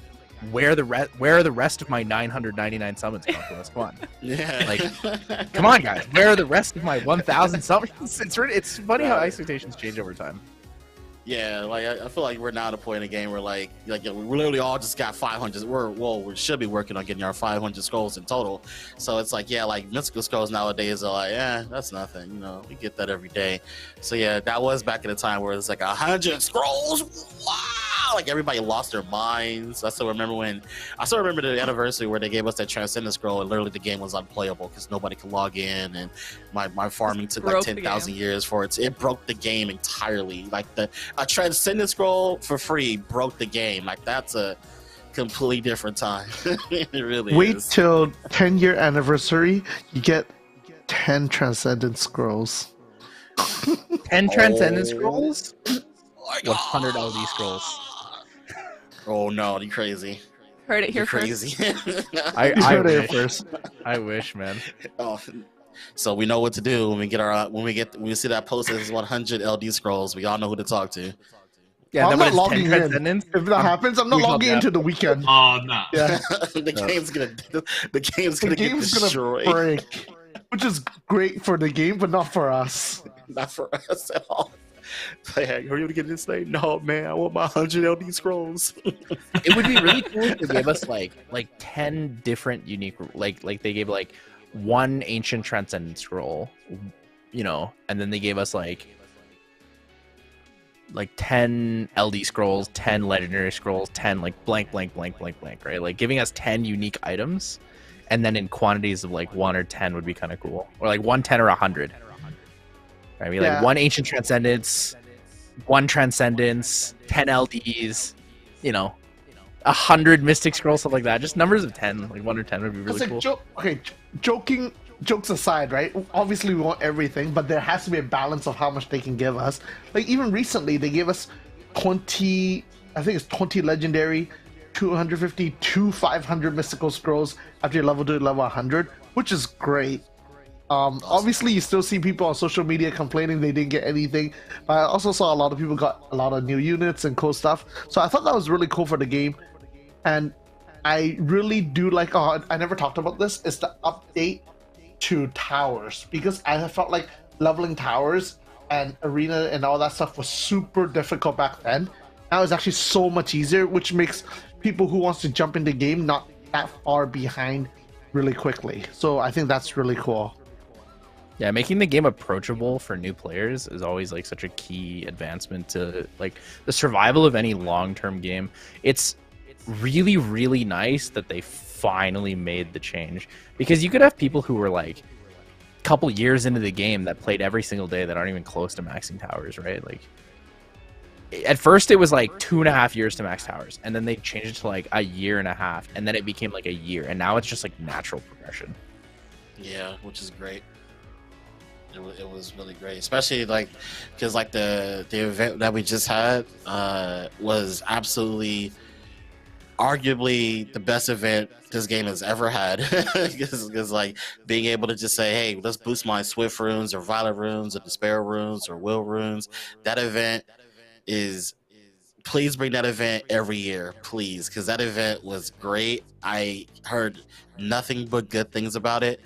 where are the rest of my 999 summons come from? Come on. Yeah. Like, come on, guys. Where are the rest of my 1,000 summons? It's funny how expectations change over time. Yeah, like I feel like we're now at a point in the game where like we literally all just got 500. We should be working on getting our 500 scrolls in total. So it's like, yeah, like mystical scrolls nowadays are like, yeah, that's nothing. You know, we get that every day. So yeah, that was back in the time where it's like 100 scrolls. Wow, like everybody lost their minds. I still remember the anniversary where they gave us that Transcendent scroll, and literally the game was unplayable because nobody could log in, and my farming took like 10,000 years for it. It broke the game entirely. Like a Transcendent scroll for free broke the game. Like that's a completely different time. It really Wait is. till 10-year anniversary, you get 10 Transcendent scrolls. 10 Transcendent scrolls? My 100 LD scrolls. Oh no, you crazy. Heard it here You're first. crazy. I heard it wish. first. I wish, man. Oh, so we know what to do when we see that post as 100 LD scrolls. We all know who to talk to. Yeah, I'm then when not it's 10 logging in. Transcendents, If that happens, I'm not we got logging that. into the weekend. Oh no. Yeah, the game's gonna the get game's destroyed. gonna break, which is great for the game, but not for us. Not for us at all. Like, hey, are you gonna get this thing? No, man, I want my 100 LD scrolls. it would be really cool if they gave us like 10 different unique, like they gave like one ancient transcendent scroll, you know, and then they gave us like 10 LD scrolls, 10 legendary scrolls, 10 like blank, right? Like giving us 10 unique items, and then in quantities of like 1 or 10 would be kind of cool, or like 1, 10, or 100. I mean, like Yeah. 1 ancient transcendence, 1 transcendence, 10 LDs, you know, 100 mystic scrolls, stuff like that. Just numbers of 10, like 1 or 10 would be really It's cool. like jokes aside, right? Obviously, we want everything, but there has to be a balance of how much they can give us. Like even recently, they gave us 20, I think it's 20 legendary, 250, 500 mystical scrolls after you level to level 100, which is great. Obviously, you still see people on social media complaining they didn't get anything, but I also saw a lot of people got a lot of new units and cool stuff. So I thought that was really cool for the game, and I really do like. Oh, I never talked about this. It's the update to towers, because I felt like leveling towers and arena and all that stuff was super difficult back then, now is actually so much easier, which makes people who wants to jump into the game not that far behind really quickly. So I think that's really cool. Yeah, making the game approachable for new players is always like such a key advancement to like the survival of any long-term game. It's really, really nice that they finally made the change, because you could have people who were like a couple years into the game that played every single day that aren't even close to maxing towers, right? Like at first it was like 2.5 years to max towers, and then they changed it to like a year and a half, and then it became like a year, and now it's just like natural progression. Yeah, which is great. It was really great, especially like because like the event that we just had was absolutely arguably the best event this game has ever had. Because like being able to just say, hey, let's boost my Swift runes or Violet runes or Despair runes or Will runes, that event is, please bring that event every year, please, because that event was great. I heard nothing but good things about it.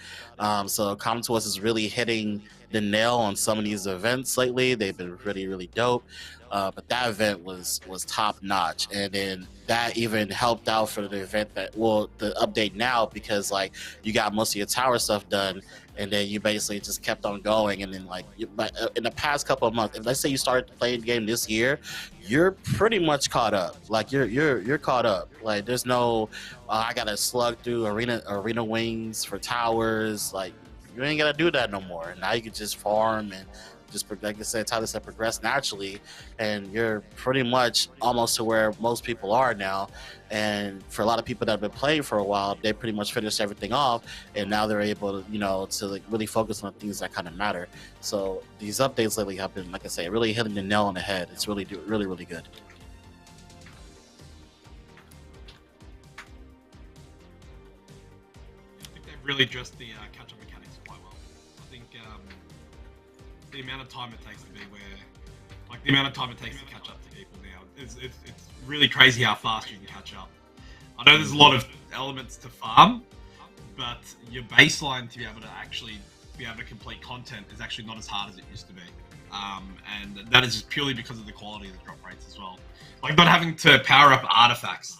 So Common to Us is really hitting the nail on some of these events lately. They've been really, really dope. But that event was top notch, and then that even helped out for the event that, well, the update now, because like you got most of your tower stuff done, and then you basically just kept on going, and then like in the past couple of months, if let's say you started playing the game this year, you're pretty much caught up. Like you're caught up. Like there's no I gotta slug through arena wings for towers. Like you ain't gotta do that no more. Now you can just farm and just, like I said, Tyler said, progress naturally, and you're pretty much almost to where most people are now. And for a lot of people that have been playing for a while, they pretty much finished everything off, and now they're able to, to like really focus on things that kind of matter. So these updates lately have been, like I say, really hitting the nail on the head. It's really good. I think they've really addressed the catch-up mechanics quite well. I think the amount of time it takes to be where, like the amount of time it takes to catch up to people now, it's really crazy how fast you can catch up. I know there's a lot of elements to farm, but your baseline to be able to actually be able to complete content is actually not as hard as it used to be. And that is just purely because of the quality of the drop rates as well. Like not having to power up artifacts,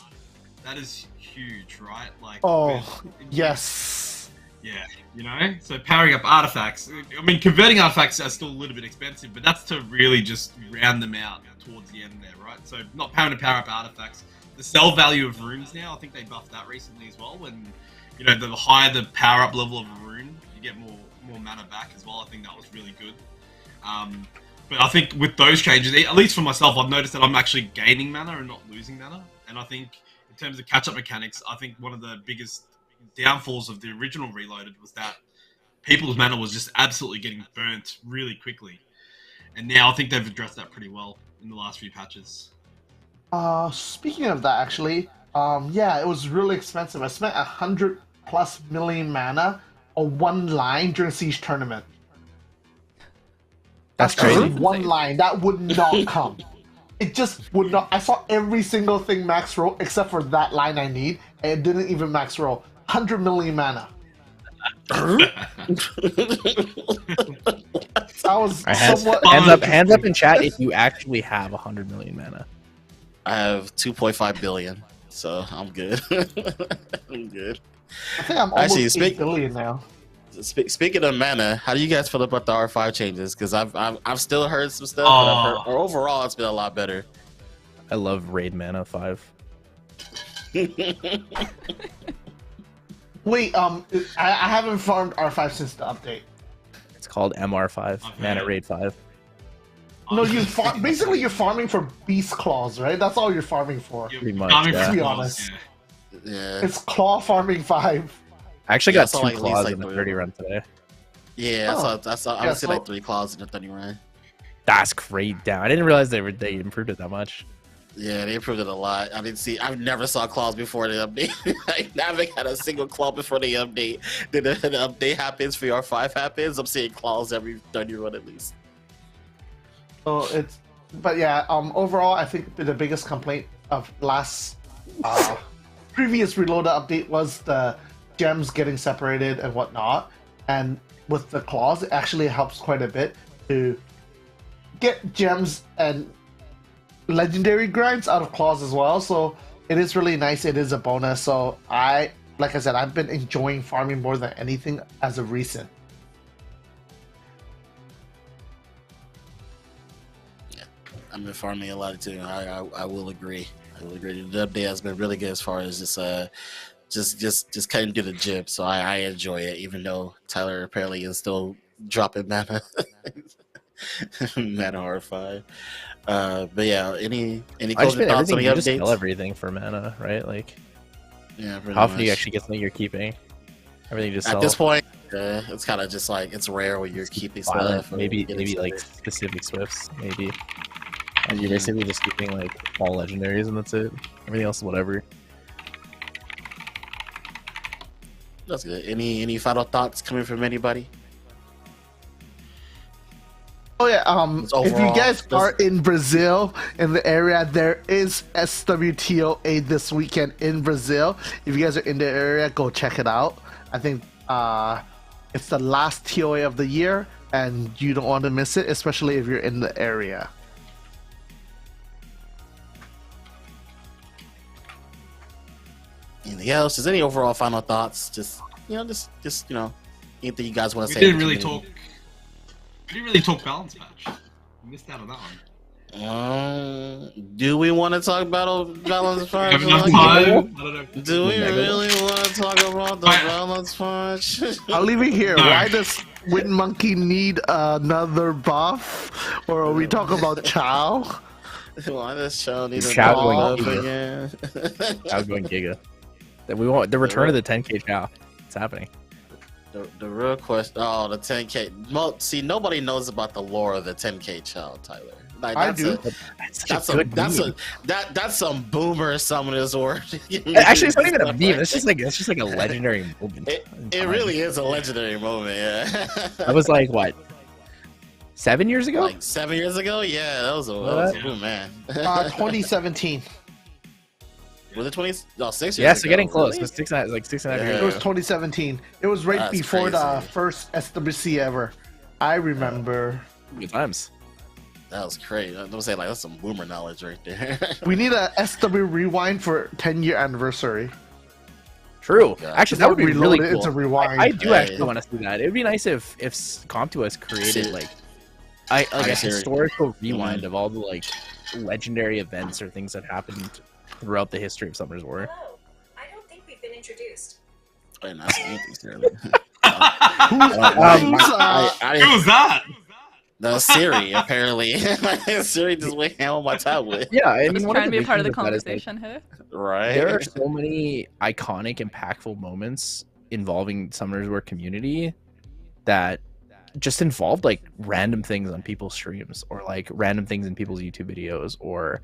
that is huge, right? Like, yes. Yeah, so powering up artifacts, I mean, converting artifacts are still a little bit expensive, but that's to really just round them out towards the end there, right? So not having to power up artifacts. The sell value of runes now, I think they buffed that recently as well, when, the higher the power up level of a rune, you get more mana back as well. I think that was really good. But I think with those changes, at least for myself, I've noticed that I'm actually gaining mana and not losing mana. And I think in terms of catch-up mechanics, I think one of the biggest downfalls of the original Reloaded was that people's mana was just absolutely getting burnt really quickly. And now I think they've addressed that pretty well in the last few patches. Speaking of that, actually, it was really expensive. I spent 100+ million mana on one line during Siege Tournament. That's just crazy. one line that would not come. It just would not. I saw every single thing max roll except for that line I need, and it didn't even max roll. 100 million mana. That was somewhat. Hands up in chat if you actually have 100 million mana. I have 2.5 billion, so I'm good. I'm good. I think I'm almost Actually, 8 billion now. Speaking of mana, how do you guys feel about the R5 changes? Because I've still heard some stuff, but I've heard, or overall it's been a lot better. I love Raid Mana 5. Wait, I haven't farmed R5 since the update. It's called MR5, Mana Raid 5. No, basically you're farming for beast claws, right? That's all you're farming for. Pretty much, To be honest. Yeah. It's claw farming 5. I actually got I saw, 2 like, at least, claws like, in the 3. 30 run today. Yeah, I Yeah, see like 3 claws in the 30 run. That's great down. I didn't realize they improved it that much. Yeah, they improved it a lot. I've never saw claws before the update. I haven't had a single claw before the update. Then the update happens, for R5 happens, I'm seeing claws every 30 run at least. So overall, I think the biggest complaint of last previous Reloaded update was the gems getting separated and whatnot. And with the claws, it actually helps quite a bit to get gems and legendary grinds out of claws as well. So it is really nice. It is a bonus. So like I said, I've been enjoying farming more than anything as of recent. I've been farming a lot too. I will agree. I will agree. The update has been really good as far as just cutting through the jib. So I enjoy it, even though Tyler apparently is still dropping mana. Mana R5. But yeah, any I just closing thoughts on the you just updates? sell everything for mana, right? Like, Yeah, pretty how often do you much. actually get something you're keeping? Everything you just At sell. this point, it's kind of just like it's rare when you're keeping Violent, stuff. or maybe getting like stuff. specific swifts, maybe. And you're basically just keeping like all legendaries and that's it. Everything else is whatever. That's good. Any final thoughts coming from anybody? Oh yeah, It's if you overall, guys does- are in Brazil in the area, there is SWTO8 this weekend in Brazil. If you guys are in the area, go check it out. I think it's the last TOA of the year, and you don't want to miss it, especially if you're in the area. Anything else? Is any overall final thoughts? Just anything you guys want to We say? didn't really talk. We didn't really talk balance patch. We missed out on that one. Do we want to talk about balance We punch? have enough time. I don't know. Do we Mega. really want to talk about the I- balance punch? I'll leave it here. No. Why does Wind Monkey need another buff? Or are we talking about Chow? Why does Chow need a Chow buff going again? Outgoing Giga. That we want the return of the 10k Chow. It's happening. The real question. Oh, the 10K. See, nobody knows about the lore of the 10K Chow, Tyler. Like, I that's do. That's some boomer summoners word. Actually, it's not even a meme. It's just like a legendary moment. It in time. really is a legendary moment. Yeah. That was like what, 7 years ago? like 7 years ago. Yeah, that was a oh man. 2017. Was it 20? No, 6 years. Yeah, so ago. getting close. Really? It's 6.5 Yeah. years. It was 2017. It was right That's before the crazy. first SWC ever. I remember. Good times. That was crazy. I don't say like that's some boomer knowledge right there. We need a SW rewind for 10-year anniversary. True. God. Actually, that would be Reload really it cool. into rewind. I do Yeah, actually yeah. want to see that. It would be nice if CompTOS created See- like a see. historical rewind Mhm. of all the like legendary events or things that happened throughout the history of Summoners War. Oh, I don't think we've been introduced. Wait, no, that's anything, Who's, Who was that? the Siri apparently. Siri just went ham on my tablet. Yeah, I I'm mean, just one trying to of be the a part of the big things about it is, like, conversation here. Right. there are so many iconic, impactful moments involving Summoners War community that just involved like random things on people's streams or like random things in people's YouTube videos or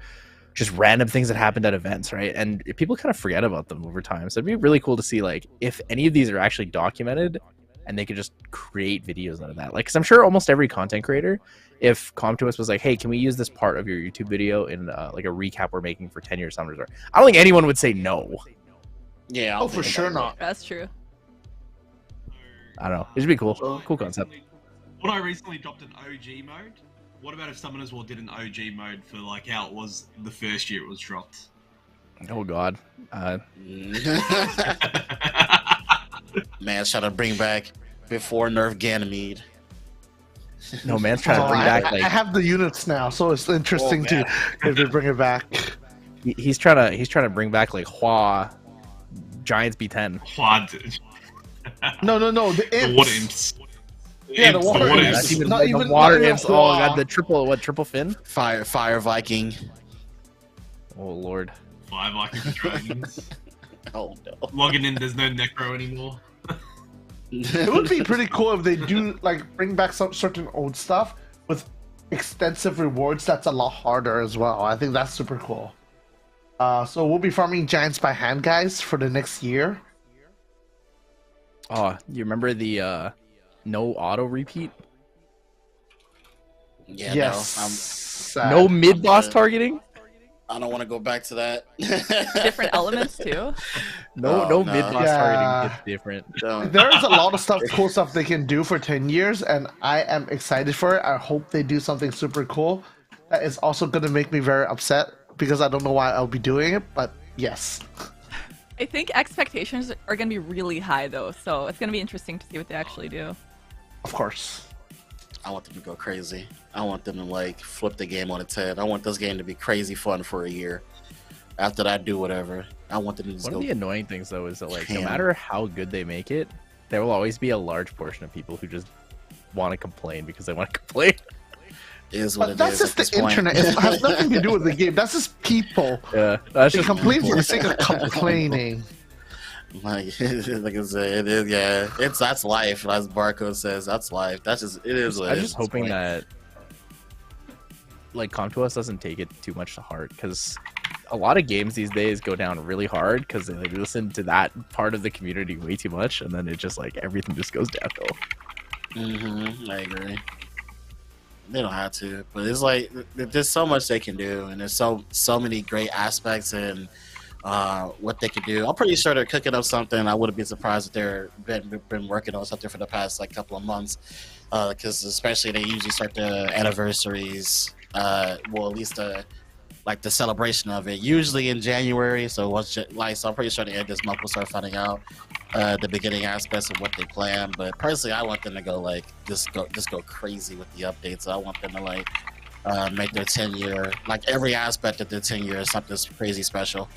just random things that happened at events, right? And people kind of forget about them over time. So it'd be really cool to see like if any of these are actually documented and they could just create videos out of that. Like, cause I'm sure almost every content creator, if CompTOS was like, hey, can we use this part of your YouTube video in like a recap we're making for 10 years Summoners War? I don't think anyone would say no. Yeah. I Oh, don't for think sure about not. That's true. I don't know. It'd be cool. Cool concept. What I recently dropped an OG mode. What about if Summoners War did an OG mode for like how it was the first year it was dropped? Oh God. Man's trying to bring back before Nerf Ganymede. No, man's trying to bring back I like have the units now, so it's interesting Oh, to if they bring it back. he's trying to bring back like Hua Giants B10. Quad. No, the The imps. water imps. Yeah, the water water imps. That's even Not like even- the water not even imps. Oh Hua. God, the triple fin. Fire Viking. Oh Lord. 5 Viking dragons. Oh no. Logging in, there's no Necro anymore. It would be pretty cool if they do like bring back some certain old stuff with extensive rewards. That's a lot harder as well. I think that's super cool. So we'll be farming giants by hand, guys, for the next year. Oh, you remember the no auto repeat? Yeah. Yes. No mid boss good. targeting? I don't want to go back to that. Different elements too. No, Oh, no no. mid boss Yeah. targeting. It's different. Don't. There's a lot of stuff, cool stuff they can do for 10 years, and I am excited for it. I hope they do something super cool. that is also going to make me very upset because I don't know why I'll be doing it, but yes. I think expectations are going to be really high though, so it's going to be interesting to see what they actually do. Of course. I want them to go crazy. I want them to like flip the game on its head. I want this game to be crazy fun for a year. After that, do whatever. I want them to just One go. of the annoying things though is that like no ham. matter how good they make it, there will always be a large portion of people who just want to complain because they want to complain. Is what But it that's is just at this the point. internet. It has nothing to do with the game. That's just people. Yeah, that's They just complain for people. the sake of complaining. Like, like I said, it is. Yeah, that's life. As Barco says, that's life. That's just it is. What I'm it just is at this hoping point. that like ComTOS doesn't take it too much to heart because a lot of games these days go down really hard because they like, listen to that part of the community way too much, and then it just like everything just goes downhill. I agree. They don't have to, but it's like there's so much they can do, and there's so many great aspects and what they can do. I'm pretty sure they're cooking up something. I wouldn't be surprised if they're been working on something for the past like couple of months, because especially they usually start the anniversaries. Well, at least like the celebration of it, usually in January. So so I'm pretty sure the end of this month we'll start finding out the beginning aspects of what they plan. But personally, I want them to go like just go crazy with the updates. I want them to like make their 10-year, like every aspect of their 10-year something crazy special.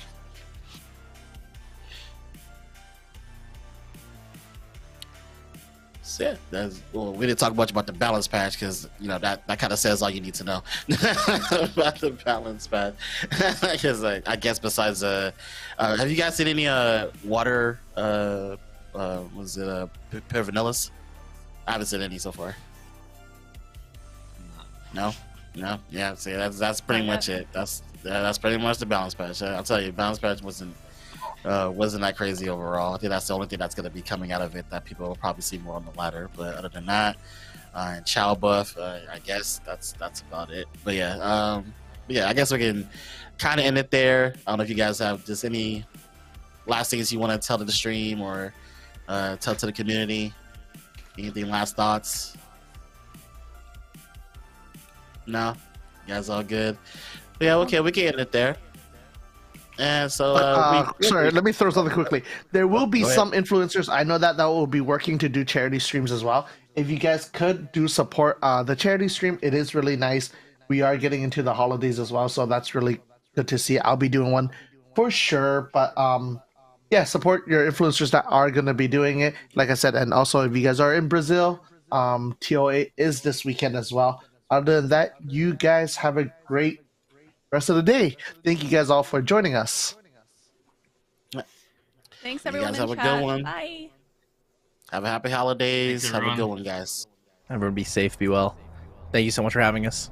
So yeah, well, we didn't talk much about the balance patch because you know that kind of says all you need to know about the balance patch. Because I guess besides have you guys seen any water was it Pervanillis? I haven't seen any so far. No, yeah. See, that's pretty much it. That's pretty much the balance patch. I'll tell you, balance patch wasn't that crazy overall. I think that's the only thing that's going to be coming out of it that people will probably see more on the ladder. But other than that, and Chow buff, I guess that's about it. But yeah, I guess we can kind of end it there. I don't know if you guys have just any last things you want to tell to the stream or tell to the community. Anything last thoughts? No, you guys all good. But yeah, okay, we can end it there. And so, sorry, let me throw something quickly. There will be Go ahead. some influencers I know that will be working to do charity streams as well. If you guys could do support the charity stream, it is really nice. We are getting into the holidays as well, so that's really good to see. I'll be doing one for sure, but yeah, support your influencers that are going to be doing it. Like I said, and also if you guys are in Brazil, TOA is this weekend as well. Other than that, you guys have a great rest of the day. Thank you guys all for joining us. Thanks You everyone guys in have a good chat. one. Bye. have a happy holidays. Thanks, Have a everyone. good one, guys. Everyone be safe, be well. Thank you so much for having us.